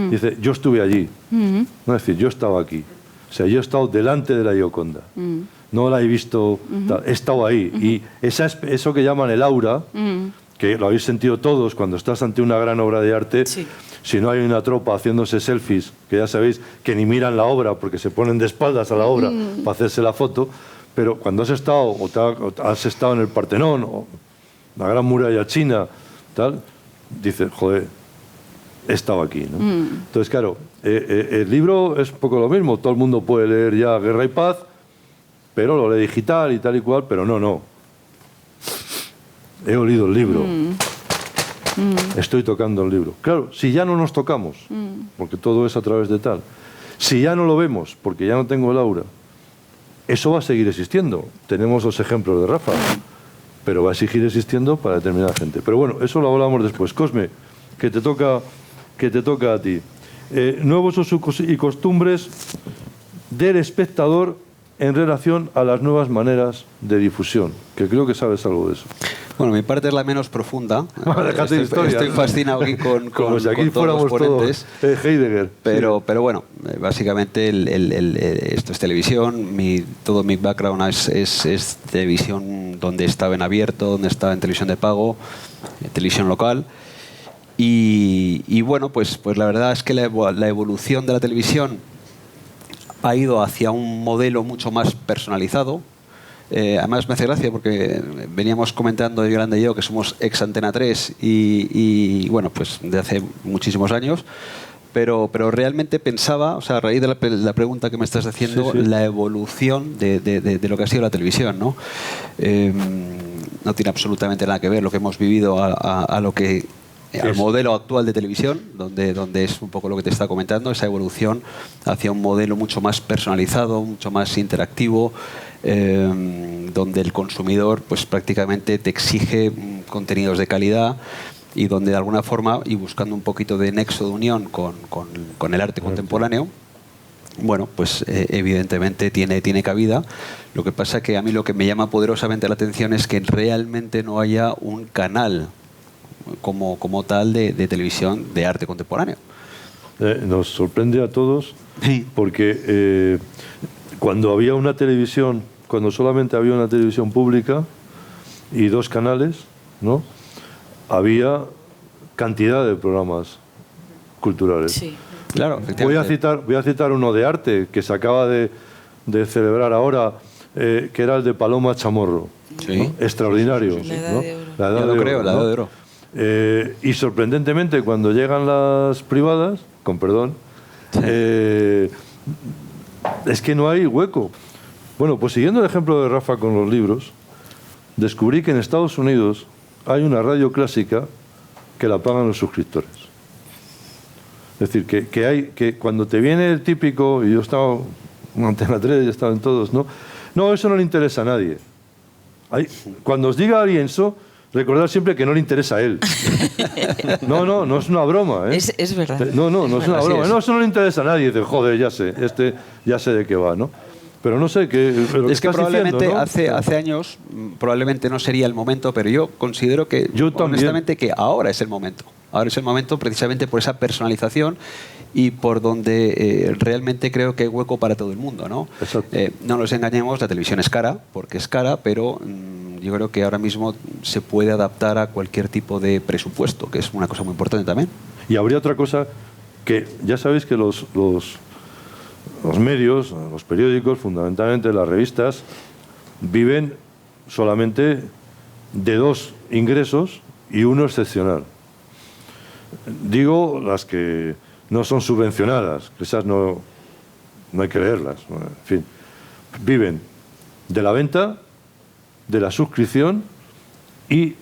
[SPEAKER 3] dice, yo estuve allí. No, es decir, yo estaba aquí. O sea, yo he estado delante de la Gioconda. No la he visto, he estado ahí. Y eso que llaman el aura, que lo habéis sentido todos cuando estás ante una gran obra de arte, sí. Si no hay una tropa haciéndose selfies, que ya sabéis que ni miran la obra porque se ponen de espaldas a la obra para hacerse la foto, pero cuando has estado has estado en el Partenón o la Gran Muralla China, tal, dices, joder, he estado aquí, ¿no? Entonces, claro, el libro es un poco lo mismo, todo el mundo puede leer ya Guerra y Paz, pero lo lee digital y tal y cual, pero no. He olido el libro. Estoy tocando el libro. Claro, si ya no nos tocamos, porque todo es a través de tal, si ya no lo vemos, porque ya no tengo el aura, eso va a seguir existiendo. Tenemos los ejemplos de Rafa, pero va a seguir existiendo para determinada gente. Pero bueno, eso lo hablamos después. Cosme, que te toca a ti. Nuevos usos y costumbres del espectador en relación a las nuevas maneras de difusión, que creo que sabes algo de eso.
[SPEAKER 4] Bueno, mi parte es la menos profunda. Estoy fascinado aquí con
[SPEAKER 3] como si aquí
[SPEAKER 4] con todos los ponentes.
[SPEAKER 3] Todos, Heidegger.
[SPEAKER 4] Pero bueno, básicamente esto es televisión. Todo mi background es televisión donde estaba en abierto, donde estaba en televisión de pago, televisión local. Y bueno, pues la verdad es que la evolución de la televisión ha ido hacia un modelo mucho más personalizado. Además me hace gracia porque veníamos comentando Yolanda y yo que somos ex Antena 3 y bueno, pues de hace muchísimos años, pero realmente pensaba, o sea, a raíz de la pregunta que me estás haciendo, la evolución de lo que ha sido la televisión, ¿no? No tiene absolutamente nada que ver lo que hemos vivido a lo que... al modelo actual de televisión, donde es un poco lo que te está comentando, esa evolución hacia un modelo mucho más personalizado, mucho más interactivo, donde el consumidor pues prácticamente te exige contenidos de calidad y donde de alguna forma, y buscando un poquito de nexo de unión con el arte contemporáneo, bueno, pues evidentemente tiene cabida. Lo que pasa que a mí lo que me llama poderosamente la atención es que realmente no haya un canal como tal de televisión de arte contemporáneo.
[SPEAKER 3] Nos sorprende a todos porque cuando había una televisión, cuando solamente había una televisión pública y dos canales, ¿no? Había cantidad de programas culturales. Sí.
[SPEAKER 4] Claro,
[SPEAKER 3] voy a citar uno de arte que se acaba de celebrar ahora, que era el de Paloma Chamorro. Sí. ¿No? Extraordinario.
[SPEAKER 6] La Edad de Oro.
[SPEAKER 3] La Edad de Oro. Y sorprendentemente cuando llegan las privadas, con perdón, es que no hay hueco. Bueno, pues siguiendo el ejemplo de Rafa con los libros, descubrí que en Estados Unidos hay una radio clásica que la pagan los suscriptores. Es decir, que cuando te viene el típico, y yo he estado en Antena 3, he estado en todos, no, eso no le interesa a nadie. Cuando os diga alguien eso, recordar siempre que no le interesa a él. No es una broma, ¿eh?
[SPEAKER 6] Es verdad.
[SPEAKER 3] No es una broma. No, eso no le interesa a nadie. Dice, joder, ya sé de qué va, ¿no? Pero no sé qué.
[SPEAKER 4] Es que probablemente
[SPEAKER 3] diciendo, ¿no?
[SPEAKER 4] hace años probablemente no sería el momento, pero yo considero que honestamente que ahora es el momento. Ahora es el momento precisamente por esa personalización y por donde realmente creo que hay hueco para todo el mundo, ¿no? No nos engañemos, la televisión es cara, porque es cara, pero yo creo que ahora mismo se puede adaptar a cualquier tipo de presupuesto, que es una cosa muy importante también.
[SPEAKER 3] Y habría otra cosa que ya sabéis que los medios, los periódicos, fundamentalmente las revistas, viven solamente de 2 ingresos y uno excepcional. Digo las que no son subvencionadas, esas no hay que leerlas. En fin, viven de la venta, de la suscripción y,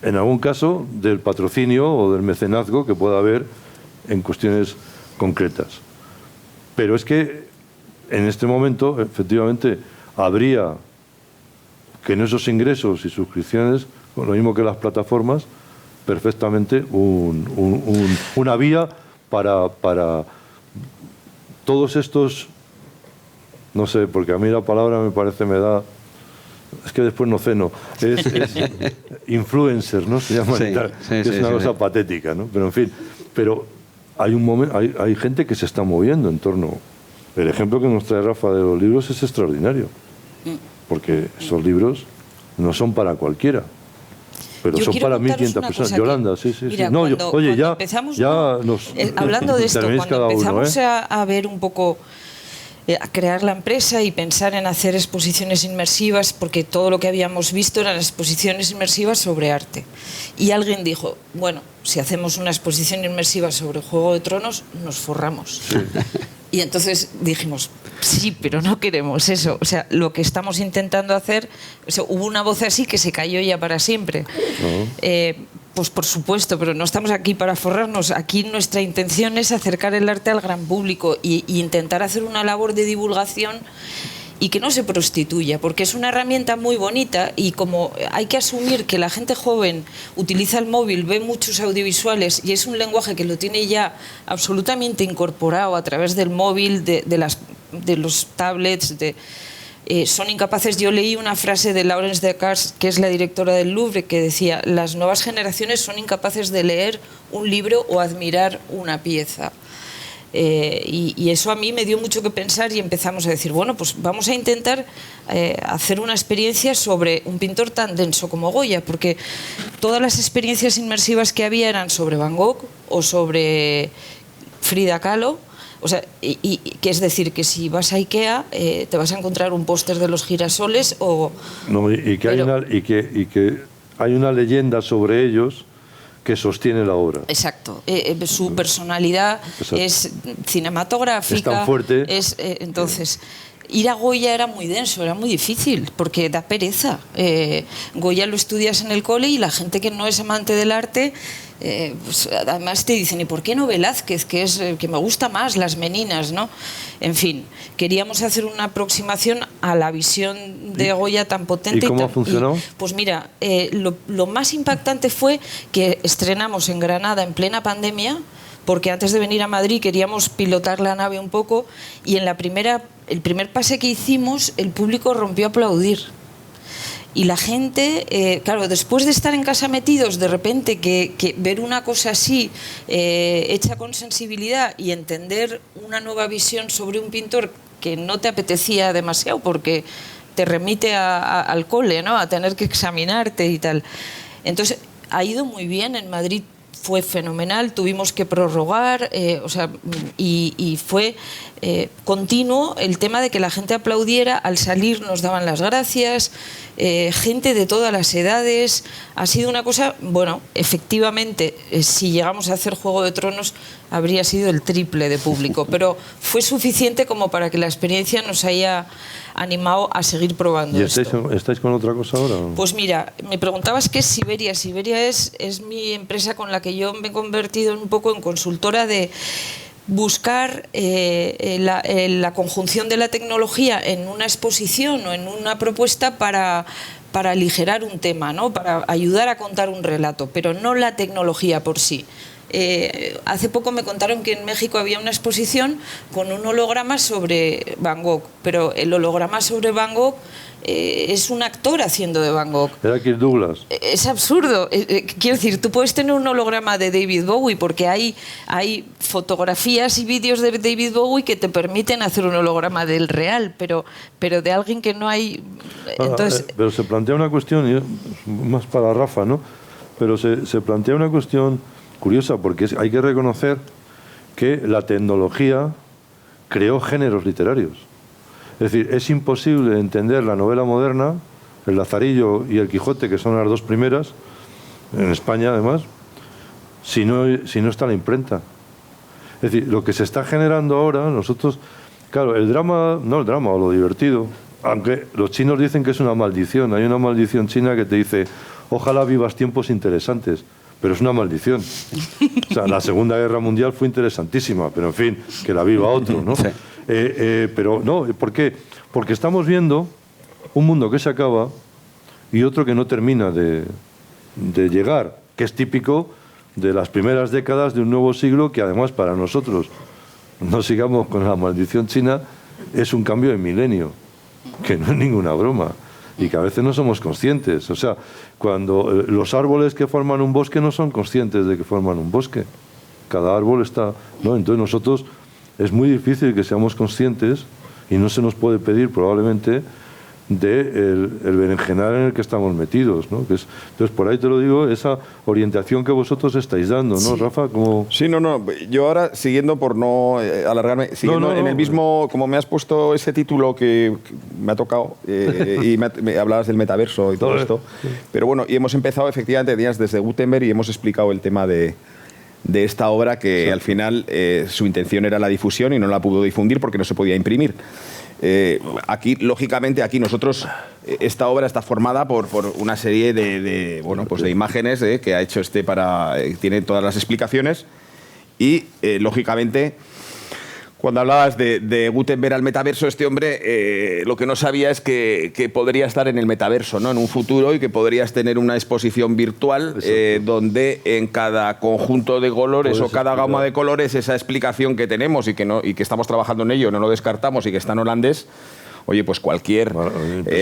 [SPEAKER 3] en algún caso, del patrocinio o del mecenazgo que pueda haber en cuestiones concretas. Pero es que en este momento, efectivamente, habría que en esos ingresos y suscripciones, lo mismo que las plataformas, perfectamente una vía para todos estos, no sé, porque a mí la palabra me parece, es que después no ceno, es influencers, ¿no? Se llaman y tal, que es una cosa patética, ¿no? Pero en fin, hay gente que se está moviendo en torno. El ejemplo que nos trae Rafa de los libros es extraordinario, porque esos libros no son para cualquiera. Pero son para 1.500 personas. Yolanda, sí.
[SPEAKER 6] Mira,
[SPEAKER 3] no,
[SPEAKER 6] cuando empezamos, hablando de esto, cuando empezamos a ver un poco, a crear la empresa y pensar en hacer exposiciones inmersivas, porque todo lo que habíamos visto eran exposiciones inmersivas sobre arte. Y alguien dijo, bueno, si hacemos una exposición inmersiva sobre Juego de Tronos, nos forramos. Sí. Y entonces dijimos, sí, pero no queremos eso. O sea, lo que estamos intentando hacer, o sea, hubo una voz así que se cayó ya para siempre. Pues por supuesto, pero no estamos aquí para forrarnos. Aquí nuestra intención es acercar el arte al gran público y intentar hacer una labor de divulgación y que no se prostituya, porque es una herramienta muy bonita y como hay que asumir que la gente joven utiliza el móvil, ve muchos audiovisuales y es un lenguaje que lo tiene ya absolutamente incorporado a través del móvil, de los tablets, son incapaces. Yo leí una frase de Laurence Descartes, que es la directora del Louvre, que decía, las nuevas generaciones son incapaces de leer un libro o admirar una pieza. Y eso a mí me dio mucho que pensar y empezamos a decir, bueno, pues vamos a intentar hacer una experiencia sobre un pintor tan denso como Goya, porque todas las experiencias inmersivas que había eran sobre Van Gogh o sobre Frida Kahlo. O sea, y que es decir, que si vas a Ikea te vas a encontrar un póster de los girasoles o... No,
[SPEAKER 3] y que hay una leyenda sobre ellos que sostiene la obra.
[SPEAKER 6] Exacto. Su personalidad es cinematográfica.
[SPEAKER 3] Es tan fuerte.
[SPEAKER 6] Entonces, ir a Goya era muy denso, era muy difícil, porque da pereza. Goya lo estudias en el cole y la gente que no es amante del arte, pues además te dicen, ¿y por qué no Velázquez? Que me gusta más, las meninas, ¿no? En fin, queríamos hacer una aproximación a la visión de Goya tan potente.
[SPEAKER 3] ¿Y cómo ha funcionado?
[SPEAKER 6] Pues mira, lo más impactante fue que estrenamos en Granada en plena pandemia, porque antes de venir a Madrid queríamos pilotar la nave un poco y en el primer pase que hicimos el público rompió a aplaudir. Y la gente, claro, después de estar en casa metidos, de repente que ver una cosa así, hecha con sensibilidad y entender una nueva visión sobre un pintor que no te apetecía demasiado porque te remite al cole, ¿no? A tener que examinarte y tal. Entonces, ha ido muy bien en Madrid. Fue fenomenal, tuvimos que prorrogar, y fue continuo el tema de que la gente aplaudiera, al salir nos daban las gracias, gente de todas las edades. Ha sido una cosa, bueno, efectivamente, si llegamos a hacer Juego de Tronos habría sido el triple de público, pero fue suficiente como para que la experiencia nos haya animado a seguir probando.
[SPEAKER 3] ¿Y estáis con otra cosa ahora?
[SPEAKER 6] Pues mira, me preguntabas qué es Siberia. Siberia es mi empresa con la que yo me he convertido un poco en consultora de buscar la conjunción de la tecnología en una exposición o en una propuesta para para aligerar un tema, ¿no? Para ayudar a contar un relato, pero no la tecnología por sí. Hace poco me contaron que en México había una exposición con un holograma sobre Van Gogh, pero el holograma sobre Van Gogh es un actor haciendo de Van Gogh.
[SPEAKER 3] Era Kirk Douglas.
[SPEAKER 6] Es absurdo. Quiero decir, tú puedes tener un holograma de David Bowie porque hay fotografías y vídeos de David Bowie que te permiten hacer un holograma del real, pero de alguien que no hay... Entonces...
[SPEAKER 3] Pero se plantea una cuestión, más para Rafa, ¿no? Pero se plantea una cuestión curiosa, porque hay que reconocer que la tecnología creó géneros literarios. Es decir, es imposible entender la novela moderna, el Lazarillo y el Quijote, que son las dos primeras, en España además, si no está la imprenta. Es decir, lo que se está generando ahora, nosotros, claro, el drama, no el drama, o lo divertido, aunque los chinos dicen que es una maldición, hay una maldición china que te dice, ojalá vivas tiempos interesantes. Pero es una maldición. O sea, la Segunda Guerra Mundial fue interesantísima, pero en fin, que la viva otro, ¿no? Sí. Pero no, ¿por qué? Porque estamos viendo un mundo que se acaba y otro que no termina de llegar, que es típico de las primeras décadas de un nuevo siglo, que además para nosotros, no sigamos con la maldición china, es un cambio de milenio, que no es ninguna broma. Y que a veces no somos conscientes. O sea, cuando los árboles que forman un bosque no son conscientes de que forman un bosque. Cada árbol está... ¿no? Entonces nosotros es muy difícil que seamos conscientes y no se nos puede pedir probablemente del berenjenal en el que estamos metidos, ¿no? Entonces, por ahí te lo digo, esa orientación que vosotros estáis dando, ¿no, sí. Rafa? Como...
[SPEAKER 5] Sí, no. Yo ahora, siguiendo por no alargarme, siguiendo en el mismo, como me has puesto ese título que me ha tocado, y me hablabas del metaverso y todo esto, sí. Pero bueno, y hemos empezado efectivamente desde Gutenberg y hemos explicado el tema de esta obra que sí. Al final su intención era la difusión y no la pudo difundir porque no se podía imprimir. Aquí, lógicamente, nosotros, esta obra está formada por una serie de imágenes que ha hecho tiene todas las explicaciones y, lógicamente, cuando hablabas de Gutenberg al metaverso, este hombre lo que no sabía es que podría estar en el metaverso, ¿no? En un futuro, y que podrías tener una exposición virtual donde en cada conjunto de colores o cada gama de colores esa explicación que tenemos y que estamos trabajando en ello, no lo descartamos y que está en holandés. Oye, pues cualquier...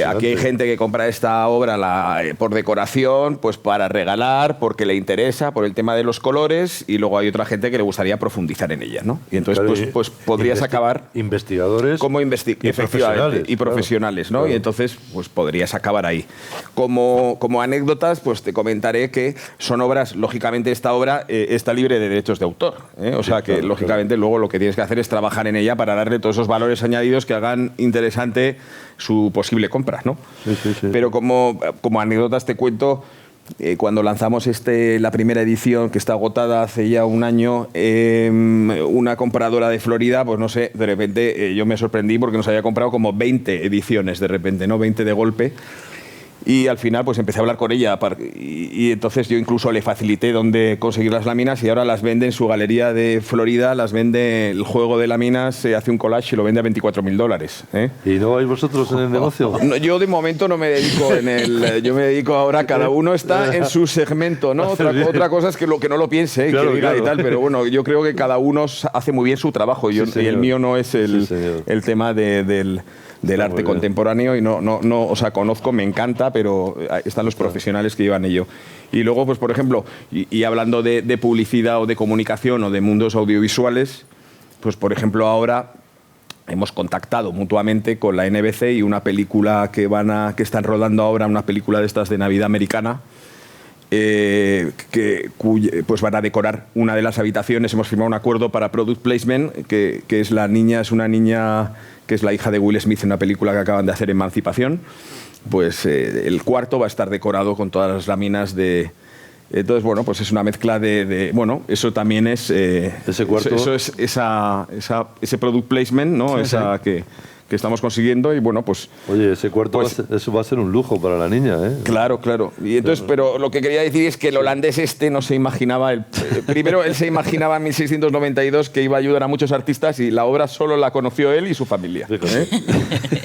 [SPEAKER 5] aquí hay gente que compra esta obra por decoración, pues para regalar, porque le interesa, por el tema de los colores, y luego hay otra gente que le gustaría profundizar en ella, ¿no? Y entonces, claro, pues podrías acabar...
[SPEAKER 3] Investigadores
[SPEAKER 5] como efectivamente, y profesionales, ¿no? Claro. Y entonces, pues podrías acabar ahí. Como anécdotas, pues te comentaré que son obras, lógicamente esta obra está libre de derechos de autor, ¿eh? O sea que, claro, lógicamente, luego lo que tienes que hacer es trabajar en ella para darle todos esos valores añadidos que hagan interesante su posible compra, ¿no? Sí. Pero como anécdotas te cuento, cuando lanzamos la primera edición, que está agotada hace ya un año, una compradora de Florida, pues no sé, de repente yo me sorprendí porque nos había comprado como 20 ediciones de repente, ¿no? 20 de golpe. Y al final pues empecé a hablar con ella y entonces yo incluso le facilité dónde conseguir las láminas y ahora las vende en su galería de Florida, las vende el juego de láminas, se hace un collage y lo vende a $24.000. ¿Eh?
[SPEAKER 3] ¿Y no vais vosotros en el negocio?
[SPEAKER 5] No, yo de momento no me dedico yo me dedico ahora, cada uno está en su segmento, ¿no? Otra cosa es que no lo piense, claro, que diga, claro. Y tal, pero bueno, yo creo que cada uno hace muy bien su trabajo y el mío no es el tema del arte contemporáneo y o sea, conozco, me encanta, pero están los profesionales que llevan ello. Y luego, pues por ejemplo, y hablando de publicidad o de comunicación o de mundos audiovisuales, pues por ejemplo ahora hemos contactado mutuamente con la NBC y una película que están rodando ahora, una película de estas de Navidad americana, pues van a decorar una de las habitaciones. Hemos firmado un acuerdo para product placement, que es una niña que es la hija de Will Smith en una película que acaban de hacer, Emancipación. Pues el cuarto va a estar decorado con todas las láminas de... Entonces, bueno, pues es una mezcla bueno, eso también es...
[SPEAKER 3] ese cuarto...
[SPEAKER 5] Eso es ese product placement, ¿no? Sí, que que estamos consiguiendo y bueno, pues...
[SPEAKER 3] Oye, ese cuarto
[SPEAKER 5] pues,
[SPEAKER 3] eso va a ser un lujo para la niña, ¿eh?
[SPEAKER 5] Claro, claro. Y entonces, pero lo que quería decir es que el holandés no se imaginaba... Primero, él se imaginaba en 1692 que iba a ayudar a muchos artistas y la obra solo la conoció él y su familia.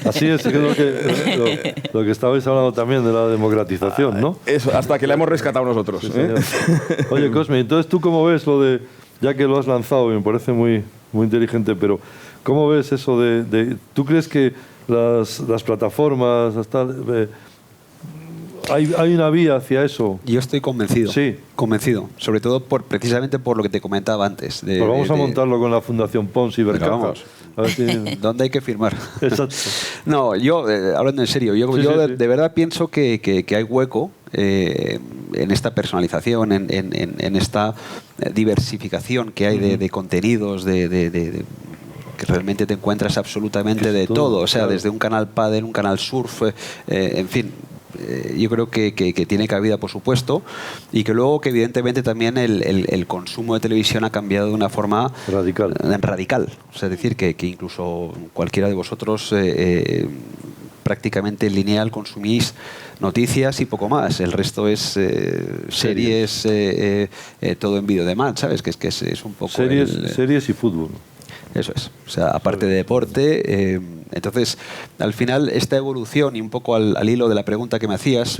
[SPEAKER 3] Así es lo que estabais hablando también de la democratización, ¿no?
[SPEAKER 5] Eso, hasta que la hemos rescatado nosotros.
[SPEAKER 3] Sí, oye, Cosme, entonces tú cómo ves lo de... Ya que lo has lanzado y me parece muy, muy inteligente, pero ¿cómo ves eso de ¿tú crees que las plataformas, hay una vía hacia eso?
[SPEAKER 4] Yo estoy convencido.
[SPEAKER 3] Sí.
[SPEAKER 4] Convencido. Sobre todo precisamente por lo que te comentaba antes.
[SPEAKER 3] Pues vamos a montarlo con la Fundación Pons y Bercaja.
[SPEAKER 4] Vamos.
[SPEAKER 3] A ver si...
[SPEAKER 4] ¿Dónde hay que firmar?
[SPEAKER 3] Exacto.
[SPEAKER 4] No, yo, hablando en serio, yo
[SPEAKER 3] Sí.
[SPEAKER 4] de verdad pienso que hay hueco en esta personalización, en esta diversificación que hay de contenidos, que realmente te encuentras absolutamente de todo. O sea,
[SPEAKER 3] claro.
[SPEAKER 4] desde un canal pádel, un canal surf, en fin. Yo creo que tiene cabida, por supuesto, y que luego que evidentemente también el consumo de televisión ha cambiado de una forma
[SPEAKER 3] radical.
[SPEAKER 4] O sea, es decir, que incluso cualquiera de vosotros prácticamente lineal consumís noticias y poco más. El resto es series, todo en vídeo de man, ¿sabes? Que es un poco...
[SPEAKER 3] Series y fútbol.
[SPEAKER 4] Eso es. O sea, aparte de deporte... entonces, al final, esta evolución, y un poco al hilo de la pregunta que me hacías,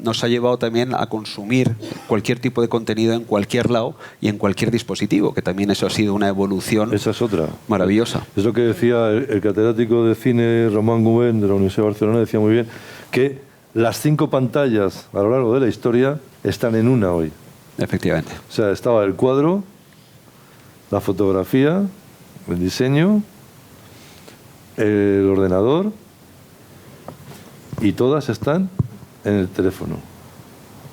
[SPEAKER 4] nos ha llevado también a consumir cualquier tipo de contenido en cualquier lado y en cualquier dispositivo, que también eso ha sido una evolución
[SPEAKER 3] Esa es otra.
[SPEAKER 4] maravillosa.
[SPEAKER 3] Es lo que decía el catedrático de cine Román Gubén de la Universidad de Barcelona, decía muy bien, que las 5 pantallas a lo largo de la historia están en una hoy.
[SPEAKER 4] Efectivamente.
[SPEAKER 3] O sea, estaba el cuadro, la fotografía, el diseño, el ordenador, y todas están en el teléfono.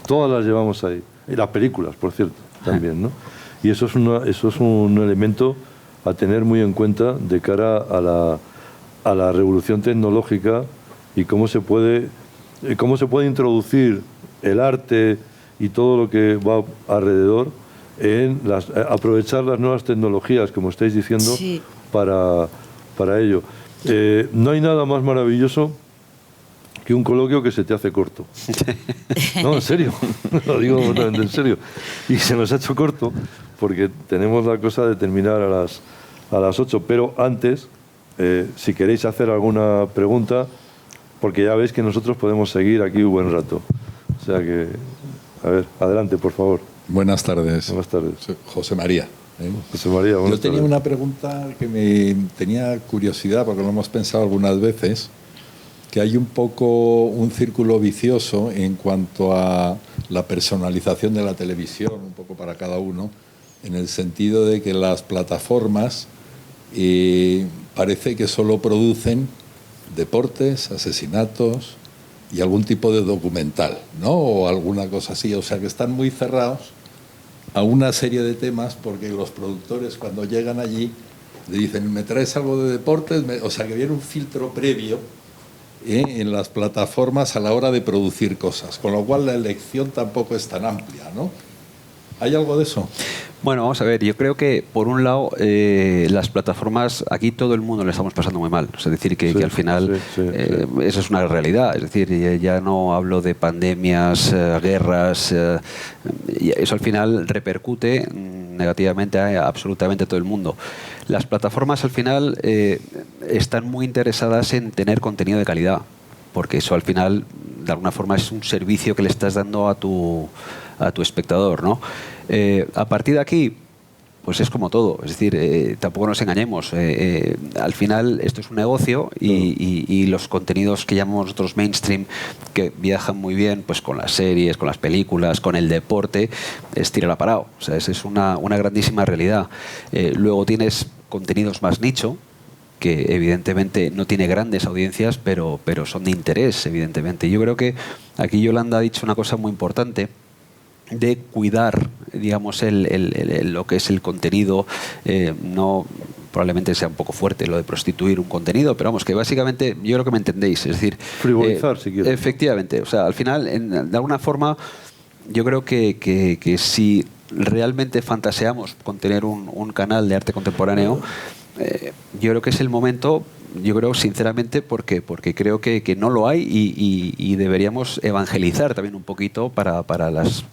[SPEAKER 3] Todas las llevamos ahí. Y las películas, por cierto, también, ¿no? Y eso es un elemento a tener muy en cuenta de cara a la revolución tecnológica y cómo se puede introducir el arte y todo lo que va alrededor en aprovechar las nuevas tecnologías, como estáis diciendo,
[SPEAKER 6] sí,
[SPEAKER 3] para ello. No hay nada más maravilloso que un coloquio que se te hace corto. No, en serio, lo digo totalmente en serio. Y se nos ha hecho corto porque tenemos la cosa de terminar a las 8, pero antes, si queréis hacer alguna pregunta, porque ya veis que nosotros podemos seguir aquí un buen rato. O sea que, a ver, adelante, por favor.
[SPEAKER 8] Buenas tardes.
[SPEAKER 3] Buenas tardes.
[SPEAKER 8] Soy José María.
[SPEAKER 3] José María, buenas
[SPEAKER 8] Yo tenía
[SPEAKER 3] tardes.
[SPEAKER 8] una pregunta que me tenía curiosidad, porque lo hemos pensado algunas veces, que hay un poco un círculo vicioso en cuanto a la personalización de la televisión, un poco para cada uno, en el sentido de que las plataformas parece que solo producen deportes, asesinatos y algún tipo de documental, ¿no? O alguna cosa así. O sea, que están muy cerrados a una serie de temas, porque los productores cuando llegan allí le dicen, ¿me traes algo de deportes? O sea, que viene un filtro previo en las plataformas a la hora de producir cosas, con lo cual la elección tampoco es tan amplia, ¿no? ¿Hay algo de eso?
[SPEAKER 4] Bueno, vamos a ver, yo creo que por un lado las plataformas, aquí todo el mundo le estamos pasando muy mal, es decir, que al final eso es una realidad, es decir, ya no hablo de pandemias, guerras, eso al final repercute negativamente a absolutamente todo el mundo. Las plataformas al final están muy interesadas en tener contenido de calidad, porque eso al final de alguna forma es un servicio que le estás dando a tu espectador, ¿no? A partir de aquí, pues es como todo, es decir, tampoco nos engañemos, al final esto es un negocio y los contenidos que llamamos nosotros mainstream, que viajan muy bien pues con las series, con las películas, con el deporte, es tirar a parado, o sea, esa es una grandísima realidad. Luego tienes contenidos más nicho, que evidentemente no tiene grandes audiencias, pero son de interés, evidentemente. Yo creo que aquí Yolanda ha dicho una cosa muy importante, de cuidar, digamos, lo que es el contenido, no probablemente sea un poco fuerte lo de prostituir un contenido, pero vamos, que básicamente yo creo que me entendéis, es decir...
[SPEAKER 3] Frivolizar, si quieres.
[SPEAKER 4] Efectivamente, o sea, al final, de alguna forma, yo creo que si realmente fantaseamos con tener un canal de arte contemporáneo, Yo creo que es el momento, yo creo sinceramente porque creo que no lo hay y deberíamos evangelizar también un poquito para las,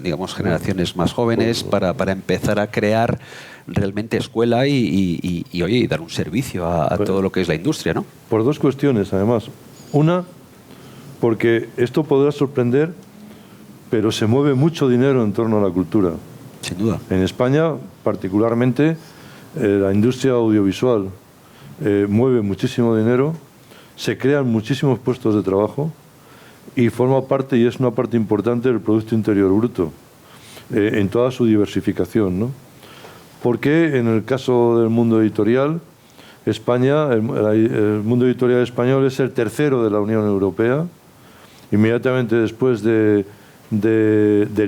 [SPEAKER 4] digamos, generaciones más jóvenes, para empezar a crear realmente escuela y oye, y dar un servicio a todo lo que es la industria, ¿no?
[SPEAKER 3] Por dos cuestiones, además. Una, porque esto podrá sorprender, pero se mueve mucho dinero en torno a la cultura.
[SPEAKER 4] Sin duda.
[SPEAKER 3] En España, particularmente, la industria audiovisual mueve muchísimo dinero, se crean muchísimos puestos de trabajo y forma parte, y es una parte importante, del Producto Interior Bruto, en toda su diversificación, ¿no? Porque en el caso del mundo editorial, España, el mundo editorial español es el tercero de la Unión Europea, inmediatamente después del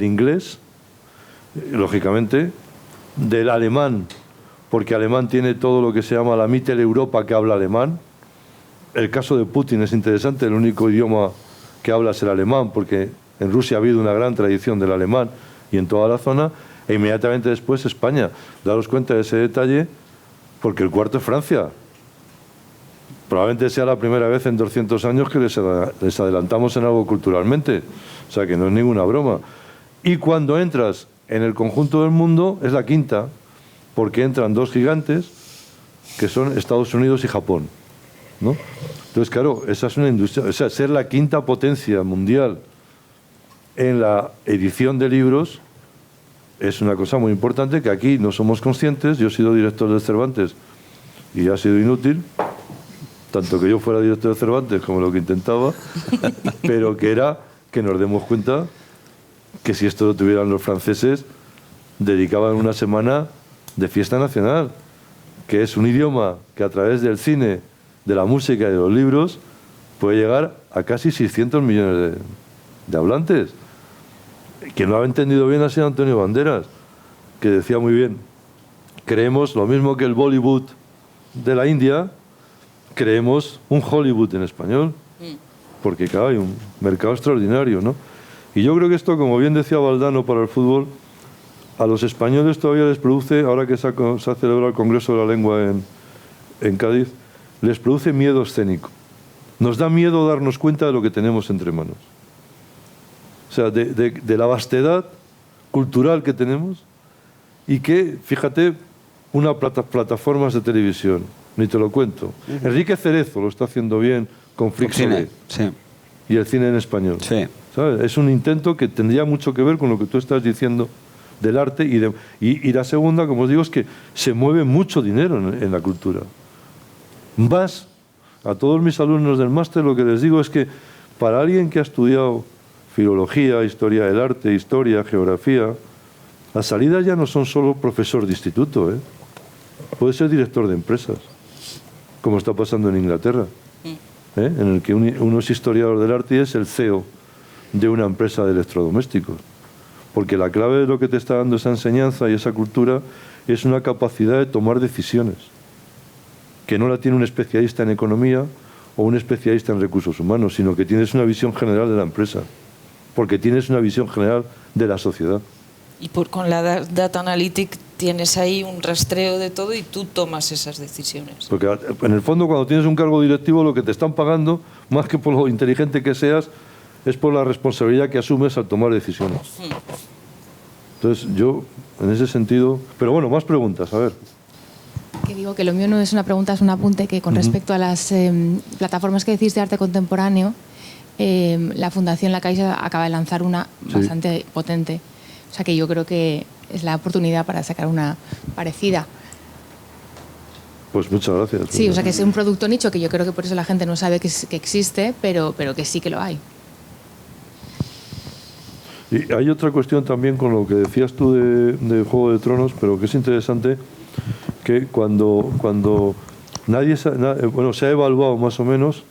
[SPEAKER 3] inglés, lógicamente, del alemán, porque alemán tiene todo lo que se llama la Mitteleuropa que habla alemán. El caso de Putin es interesante, el único idioma que habla es el alemán, porque en Rusia ha habido una gran tradición del alemán y en toda la zona, e inmediatamente después España. Daros cuenta de ese detalle, porque el cuarto es Francia. Probablemente sea la primera vez en 200 años que les adelantamos en algo culturalmente, o sea que no es ninguna broma. Y cuando entras en el conjunto del mundo es la quinta, porque entran dos gigantes que son Estados Unidos y Japón, ¿no? Entonces, claro, esa es una industria, o sea, ser la quinta potencia mundial en la edición de libros es una cosa muy importante que aquí no somos conscientes. Yo he sido director de Cervantes y ha sido inútil, tanto que yo fuera director de Cervantes como lo que intentaba, pero que era que nos demos cuenta que si esto lo tuvieran los franceses, dedicaban una semana de fiesta nacional, que es un idioma que a través del cine, de la música y de los libros puede llegar a casi 600 millones de hablantes. Quien lo ha entendido bien ha sido Antonio Banderas, que decía muy bien, creemos lo mismo que el Bollywood de la India, creemos un Hollywood en español, porque claro, hay un mercado extraordinario, ¿no? Y yo creo que esto, como bien decía Valdano para el fútbol, a los españoles todavía les produce, ahora que se ha celebrado el Congreso de la Lengua en Cádiz, les produce miedo escénico. Nos da miedo darnos cuenta de lo que tenemos entre manos. O sea, de la vastedad cultural que tenemos y que, fíjate, unas plataformas de televisión, ni te lo cuento. Enrique Cerezo lo está haciendo bien con Flixolé.
[SPEAKER 4] Sí.
[SPEAKER 3] Y el cine en español.
[SPEAKER 4] Sí.
[SPEAKER 3] ¿Sabes? Es un intento que tendría mucho que ver con lo que tú estás diciendo del arte y la segunda, como os digo, es que se mueve mucho dinero en la cultura. Más, a todos mis alumnos del máster lo que les digo es que para alguien que ha estudiado filología, historia del arte, historia, geografía, las salidas ya no son solo profesor de instituto, ¿eh? Puede ser director de empresas, como está pasando en Inglaterra, en el que uno es historiador del arte y es el CEO de una empresa de electrodomésticos. Porque la clave de lo que te está dando esa enseñanza y esa cultura es una capacidad de tomar decisiones, que no la tiene un especialista en economía o un especialista en recursos humanos, sino que tienes una visión general de la empresa, porque tienes una visión general de la sociedad.
[SPEAKER 6] Y con la Data Analytic tienes ahí un rastreo de todo y tú tomas esas decisiones.
[SPEAKER 3] Porque en el fondo, cuando tienes un cargo directivo, lo que te están pagando, más que por lo inteligente que seas, es por la responsabilidad que asumes al tomar decisiones. Entonces, yo, en ese sentido... Pero bueno, más preguntas, a ver.
[SPEAKER 9] Que digo que lo mío no es una pregunta, es un apunte que con respecto a las plataformas que decís de arte contemporáneo, la Fundación La Caixa acaba de lanzar una bastante potente. O sea que yo creo que es la oportunidad para sacar una parecida.
[SPEAKER 3] Pues muchas gracias.
[SPEAKER 9] Sí, o sea que es un producto nicho que yo creo que por eso la gente no sabe que existe, pero que sí que lo hay.
[SPEAKER 3] Y hay otra cuestión también con lo que decías tú de Juego de Tronos, pero que es interesante, que cuando nadie se ha evaluado más o menos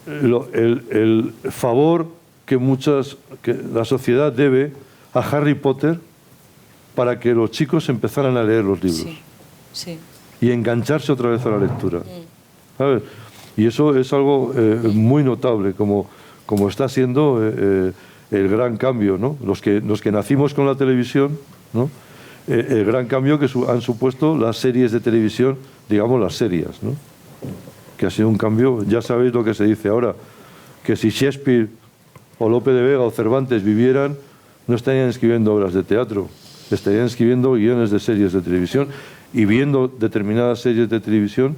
[SPEAKER 3] el favor que la sociedad debe a Harry Potter para que los chicos empezaran a leer los libros.
[SPEAKER 6] Sí.
[SPEAKER 3] Y engancharse otra vez a la lectura. ¿Sabes? Y eso es algo muy notable, como está siendo el gran cambio, ¿no? Los que nacimos con la televisión, ¿no? el gran cambio que han supuesto las series de televisión, digamos las series, ¿no? Que ha sido un cambio, ya sabéis lo que se dice ahora, que si Shakespeare o Lope de Vega o Cervantes vivieran, no estarían escribiendo obras de teatro, estarían escribiendo guiones de series de televisión, y viendo determinadas series de televisión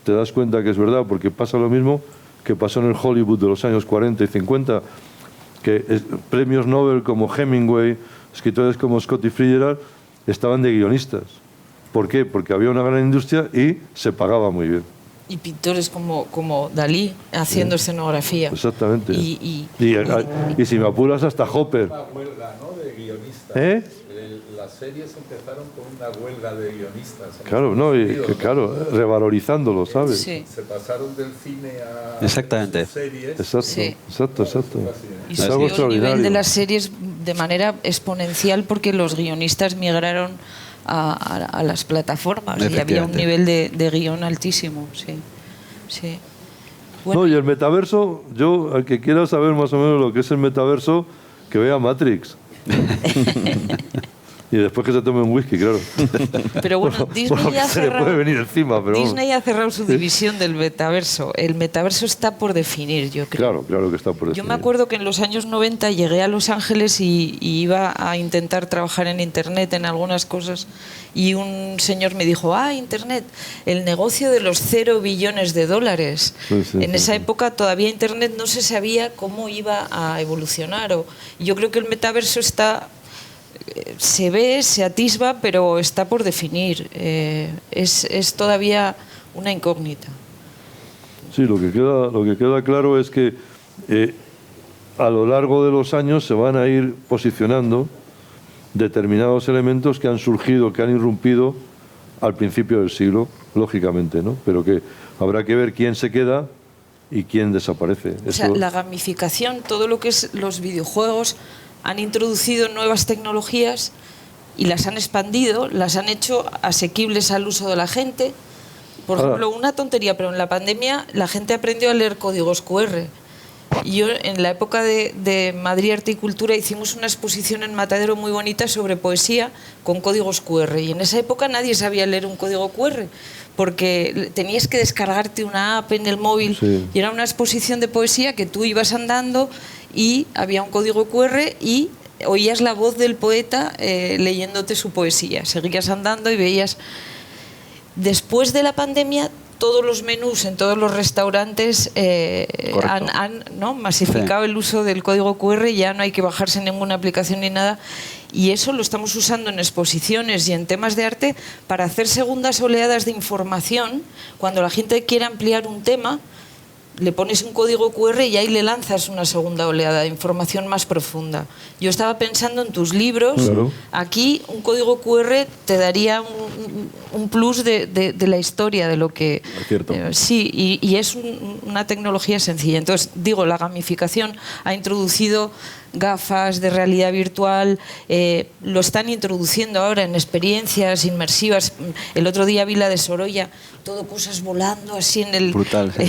[SPEAKER 3] te das cuenta que es verdad, porque pasa lo mismo que pasó en el Hollywood de los años 40 y 50, que premios Nobel como Hemingway, escritores como Scott y Fitzgerald, estaban de guionistas. ¿Por qué? Porque había una gran industria y se pagaba muy bien.
[SPEAKER 6] Y pintores como Dalí haciendo escenografía.
[SPEAKER 3] Exactamente.
[SPEAKER 6] Y
[SPEAKER 3] si me apuras, hasta Hopper.
[SPEAKER 8] Una huelga, ¿no?, de guionistas. Las series empezaron con una huelga de guionistas.
[SPEAKER 3] Claro, no, claro, revalorizándolo, ¿sabes?
[SPEAKER 6] Sí.
[SPEAKER 8] Se pasaron del cine a
[SPEAKER 4] Exactamente.
[SPEAKER 8] series.
[SPEAKER 3] Exacto,
[SPEAKER 6] Sí.
[SPEAKER 3] exacto.
[SPEAKER 6] Y
[SPEAKER 3] Es
[SPEAKER 6] subió
[SPEAKER 3] algo
[SPEAKER 6] el nivel
[SPEAKER 3] extraordinario.
[SPEAKER 6] de las series de manera exponencial porque los guionistas migraron a las plataformas y había un nivel de guión altísimo. Sí. Sí. Bueno,
[SPEAKER 3] No, y el metaverso, yo, al que quiera saber más o menos lo que es el metaverso, que vea Matrix. Y después que se tome un whisky, claro.
[SPEAKER 6] pero bueno, Disney ha
[SPEAKER 3] se le puede
[SPEAKER 6] cerrado.
[SPEAKER 3] venir encima, pero
[SPEAKER 6] Disney ha cerrado su división del metaverso. El metaverso está por definir, yo creo.
[SPEAKER 3] Claro que está por definir.
[SPEAKER 6] Yo me acuerdo que en los años 90 llegué a Los Ángeles y iba a intentar trabajar en Internet en algunas cosas y un señor me dijo, Internet, el negocio de los 0 billones de dólares. En esa época todavía Internet no se sabía cómo iba a evolucionar. Yo creo que el metaverso se ve, se atisba, pero está por definir. Es todavía una incógnita.
[SPEAKER 3] Sí, lo que queda claro es que a lo largo de los años se van a ir posicionando determinados elementos que han surgido, que han irrumpido al principio del siglo, lógicamente, ¿no? Pero que habrá que ver quién se queda y quién desaparece.
[SPEAKER 6] O sea, la gamificación, todo lo que es los videojuegos, han introducido nuevas tecnologías y las han expandido, las han hecho asequibles al uso de la gente. Por ejemplo, una tontería, pero en la pandemia la gente aprendió a leer códigos QR. Y yo, en la época de Madrid Arte y Cultura, hicimos una exposición en Matadero muy bonita sobre poesía con códigos QR. Y en esa época nadie sabía leer un código QR, porque tenías que descargarte una app en el móvil.
[SPEAKER 3] Sí.
[SPEAKER 6] Y era una exposición de poesía que tú ibas andando y había un código QR y oías la voz del poeta leyéndote su poesía. Seguías andando y veías... Después de la pandemia, todos los menús en todos los restaurantes han masificado el uso del código QR, ya no hay que bajarse ninguna aplicación ni nada. Y eso lo estamos usando en exposiciones y en temas de arte para hacer segundas oleadas de información. Cuando la gente quiere ampliar un tema, le pones un código QR y ahí le lanzas una segunda oleada de información más profunda. Yo estaba pensando en tus libros.
[SPEAKER 3] Claro.
[SPEAKER 6] Aquí un código QR te daría un plus de la historia, de lo que...
[SPEAKER 5] Es cierto.
[SPEAKER 6] Sí, y es una tecnología sencilla. Entonces, digo, la gamificación ha introducido gafas de realidad virtual, lo están introduciendo ahora en experiencias inmersivas. El otro día vi la de Sorolla, todo cosas volando así en el...
[SPEAKER 4] Brutal, sí.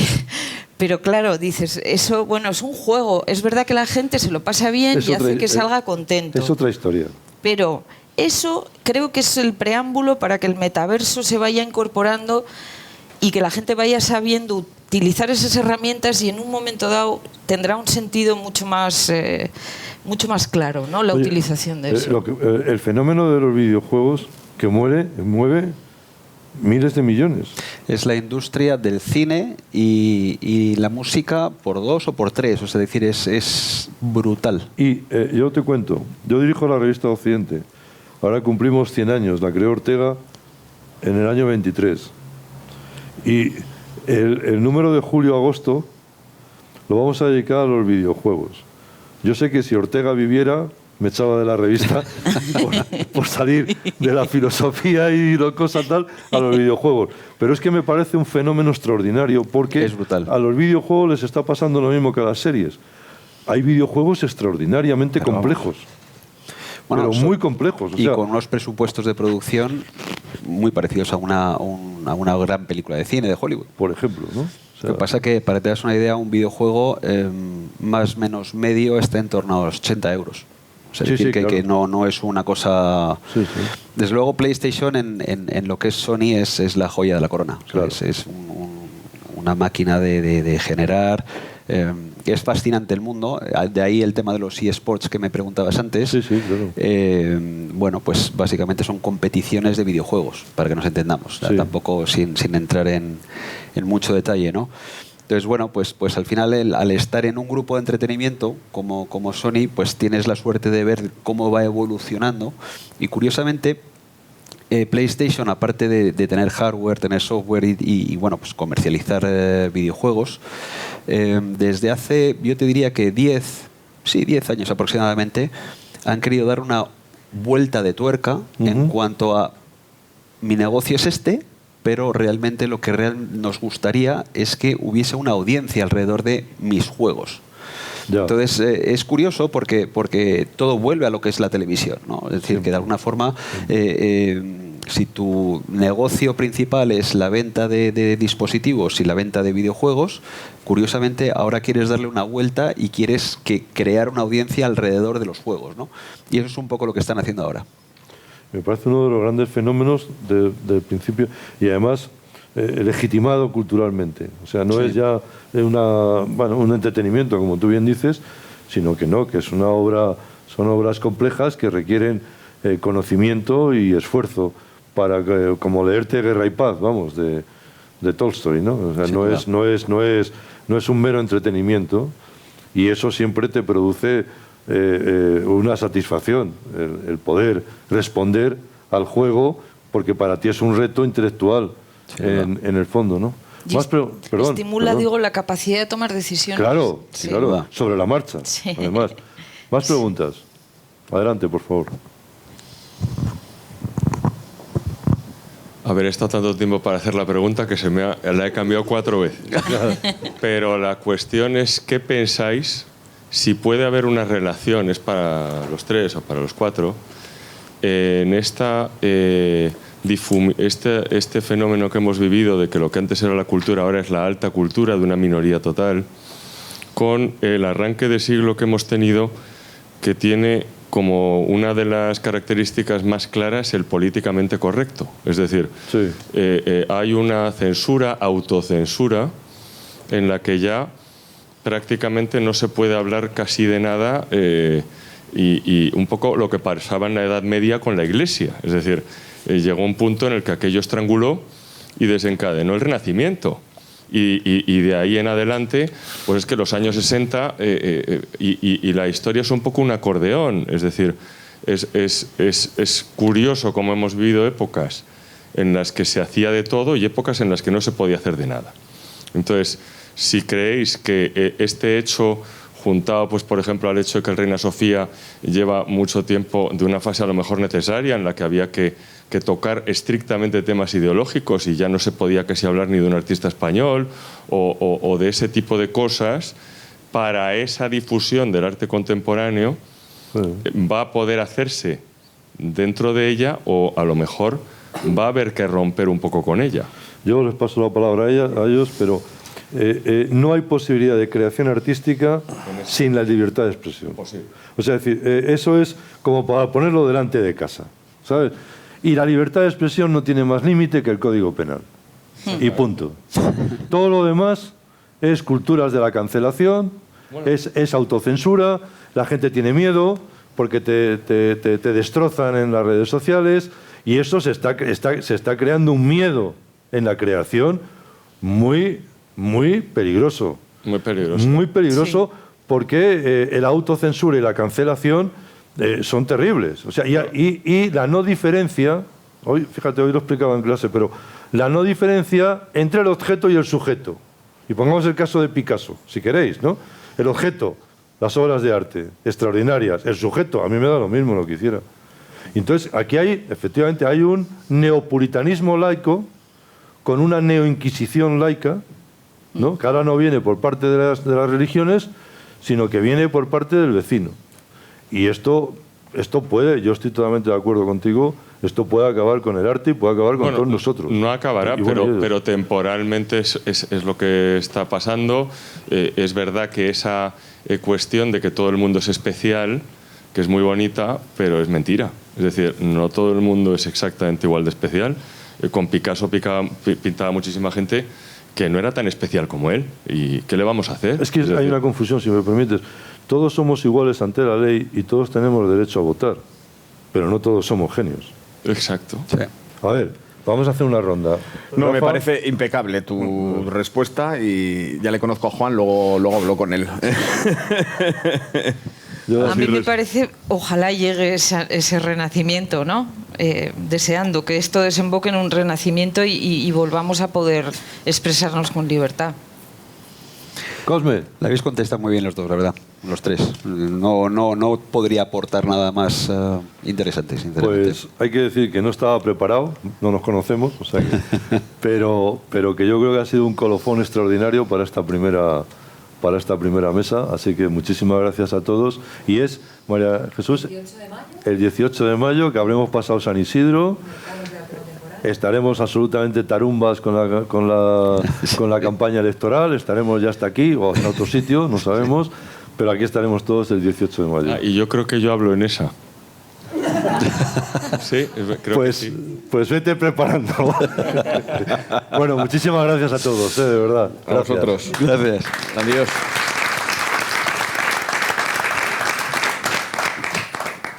[SPEAKER 6] Pero claro, dices, eso, bueno, es un juego. Es verdad que la gente se lo pasa bien y hace que salga contento.
[SPEAKER 3] Es otra historia.
[SPEAKER 6] Pero eso creo que es el preámbulo para que el metaverso se vaya incorporando y que la gente vaya sabiendo utilizar esas herramientas y en un momento dado tendrá un sentido mucho más claro, ¿no? La utilización de eso.
[SPEAKER 3] El fenómeno de los videojuegos que mueve miles de millones.
[SPEAKER 4] Es la industria del cine y la música por 2 o por 3, o sea, es decir, es brutal.
[SPEAKER 3] Y yo te cuento, yo dirijo la revista Occidente, ahora cumplimos 100 años, la creó Ortega en el año 23. Y el número de julio-agosto lo vamos a dedicar a los videojuegos. Yo sé que si Ortega viviera, me echaba de la revista por salir de la filosofía y cosas tal a los videojuegos. Pero es que me parece un fenómeno extraordinario porque
[SPEAKER 4] es brutal.
[SPEAKER 3] A los videojuegos les está pasando lo mismo que a las series. Hay videojuegos extraordinariamente complejos. Bueno, pero muy complejos.
[SPEAKER 4] Y con unos presupuestos de producción muy parecidos a una gran película de cine de Hollywood.
[SPEAKER 3] Por ejemplo, ¿no?
[SPEAKER 4] Lo que pasa es que, para que te das una idea, un videojuego más o menos medio está en torno a los 80 euros. O sea, decir,
[SPEAKER 3] claro.
[SPEAKER 4] que no es una cosa...
[SPEAKER 3] Sí.
[SPEAKER 4] Desde luego, PlayStation en lo que es Sony es la joya de la corona. O sea,
[SPEAKER 3] Claro.
[SPEAKER 4] es una máquina de generar... es fascinante el mundo, de ahí el tema de los eSports que me preguntabas antes.
[SPEAKER 3] Sí, claro.
[SPEAKER 4] Bueno, pues básicamente son competiciones de videojuegos, para que nos entendamos. O sea,
[SPEAKER 3] Sí.
[SPEAKER 4] tampoco sin entrar en mucho detalle, ¿no? Entonces, bueno, pues al final al estar en un grupo de entretenimiento como Sony, pues tienes la suerte de ver cómo va evolucionando. Y curiosamente, PlayStation, aparte de tener hardware, tener software y bueno, pues comercializar videojuegos, desde hace, yo te diría que 10 años aproximadamente, han querido dar una vuelta de tuerca en cuanto a mi negocio es este, pero realmente lo que nos gustaría es que hubiese una audiencia alrededor de mis juegos.
[SPEAKER 3] Ya.
[SPEAKER 4] Entonces, es curioso porque todo vuelve a lo que es la televisión, ¿no? Es decir, que de alguna forma, si tu negocio principal es la venta de dispositivos y la venta de videojuegos, curiosamente ahora quieres darle una vuelta y quieres crear una audiencia alrededor de los juegos, ¿no? Y eso es un poco lo que están haciendo ahora.
[SPEAKER 3] Me parece uno de los grandes fenómenos del principio y además legitimado culturalmente. O sea, no es ya un entretenimiento, como tú bien dices, sino que es una obra, son obras complejas que requieren conocimiento y esfuerzo para como leerte Guerra y Paz, vamos, de Tolstoy, ¿no? O sea, no es un mero entretenimiento y eso siempre te produce una satisfacción, el poder responder al juego, porque para ti es un reto intelectual en el fondo, ¿no?
[SPEAKER 6] Estimula, digo, la capacidad de tomar decisiones.
[SPEAKER 3] Claro,
[SPEAKER 6] Sí.
[SPEAKER 3] claro, sobre la marcha,
[SPEAKER 6] Sí.
[SPEAKER 3] además. Más preguntas. Adelante, por favor.
[SPEAKER 10] A ver, he estado tanto tiempo para hacer la pregunta que la he cambiado 4 veces. Pero la cuestión es, ¿qué pensáis si puede haber unas relaciones para los 3 o para los 4 en este fenómeno que hemos vivido de que lo que antes era la cultura ahora es la alta cultura de una minoría total, con el arranque de siglo que hemos tenido, que tiene como una de las características más claras el políticamente correcto? Es decir, hay una censura, autocensura, en la que ya prácticamente no se puede hablar casi de nada, y un poco lo que pasaba en la Edad Media con la Iglesia. Es decir, llegó un punto en el que aquello estranguló y desencadenó el Renacimiento. Y de ahí en adelante, pues es que los años 60 y la historia es un poco un acordeón. Es decir, es curioso cómo hemos vivido épocas en las que se hacía de todo y épocas en las que no se podía hacer de nada. Entonces, si creéis que este hecho, juntado, pues, por ejemplo, al hecho de que el Reina Sofía lleva mucho tiempo de una fase a lo mejor necesaria en la que había que tocar estrictamente temas ideológicos y ya no se podía casi hablar ni de un artista español o de ese tipo de cosas, para esa difusión del arte contemporáneo va a poder hacerse dentro de ella, o a lo mejor va a haber que romper un poco con ella.
[SPEAKER 3] Yo les paso la palabra a ellos, pero no hay posibilidad de creación artística sin la libertad de expresión. O sea, es decir, eso es como para ponerlo delante de casa, ¿sabes? Y la libertad de expresión no tiene más límite que el Código Penal. Y punto. Todo lo demás es culturas de la cancelación, es autocensura, la gente tiene miedo porque te destrozan en las redes sociales, y eso se está creando un miedo en la creación muy peligroso.
[SPEAKER 10] Muy peligroso.
[SPEAKER 3] Muy peligroso, porque la autocensura y la cancelación son terribles. O sea, y la no diferencia, fíjate, hoy lo explicaba en clase, pero la no diferencia entre el objeto y el sujeto. Y pongamos el caso de Picasso, si queréis, ¿no? El objeto, las obras de arte, extraordinarias. El sujeto, a mí me da lo mismo lo que hiciera. Y entonces, aquí efectivamente hay un neopuritanismo laico con una neoinquisición laica, ¿no? Que ahora no viene por parte de las religiones, sino que viene por parte del vecino. Y esto puede, yo estoy totalmente de acuerdo contigo, esto puede acabar con el arte y puede acabar con todos nosotros.
[SPEAKER 10] No acabará, pero temporalmente es lo que está pasando. Es verdad que esa cuestión de que todo el mundo es especial que es muy bonita, pero es mentira. Es decir, no todo el mundo es exactamente igual de especial. Con Picasso pintaba muchísima gente que no era tan especial como él. ¿Y qué le vamos a hacer?
[SPEAKER 3] Es que hay una confusión, si me permites. Todos somos iguales ante la ley y todos tenemos derecho a votar, pero no todos somos genios.
[SPEAKER 10] Exacto.
[SPEAKER 5] Sí.
[SPEAKER 3] A ver, vamos a hacer una ronda.
[SPEAKER 5] No,
[SPEAKER 3] Rafa.
[SPEAKER 5] me parece impecable tu respuesta y ya le conozco a Juan, luego hablo con él.
[SPEAKER 6] A mí me parece, ojalá llegue ese renacimiento, ¿no? Deseando que esto desemboque en un renacimiento y volvamos a poder expresarnos con libertad.
[SPEAKER 3] Cosme.
[SPEAKER 4] La habéis contestado muy bien los dos, la verdad, los tres. No podría aportar nada más interesante, sinceramente.
[SPEAKER 3] Pues hay que decir que no estaba preparado, no nos conocemos, o sea pero que yo creo que ha sido un colofón extraordinario para esta primera mesa, así que muchísimas gracias a todos. Y es, María Jesús, el 18 de mayo, que habremos pasado San Isidro. Estaremos absolutamente tarumbas con la campaña electoral, estaremos ya hasta aquí o en otro sitio, no sabemos, pero aquí estaremos todos el 18 de mayo.
[SPEAKER 10] Y yo creo que yo hablo en esa. Sí, creo que sí.
[SPEAKER 3] Pues vete preparando. Bueno, muchísimas gracias a todos, de verdad.
[SPEAKER 5] A vosotros.
[SPEAKER 4] Gracias.
[SPEAKER 5] Adiós.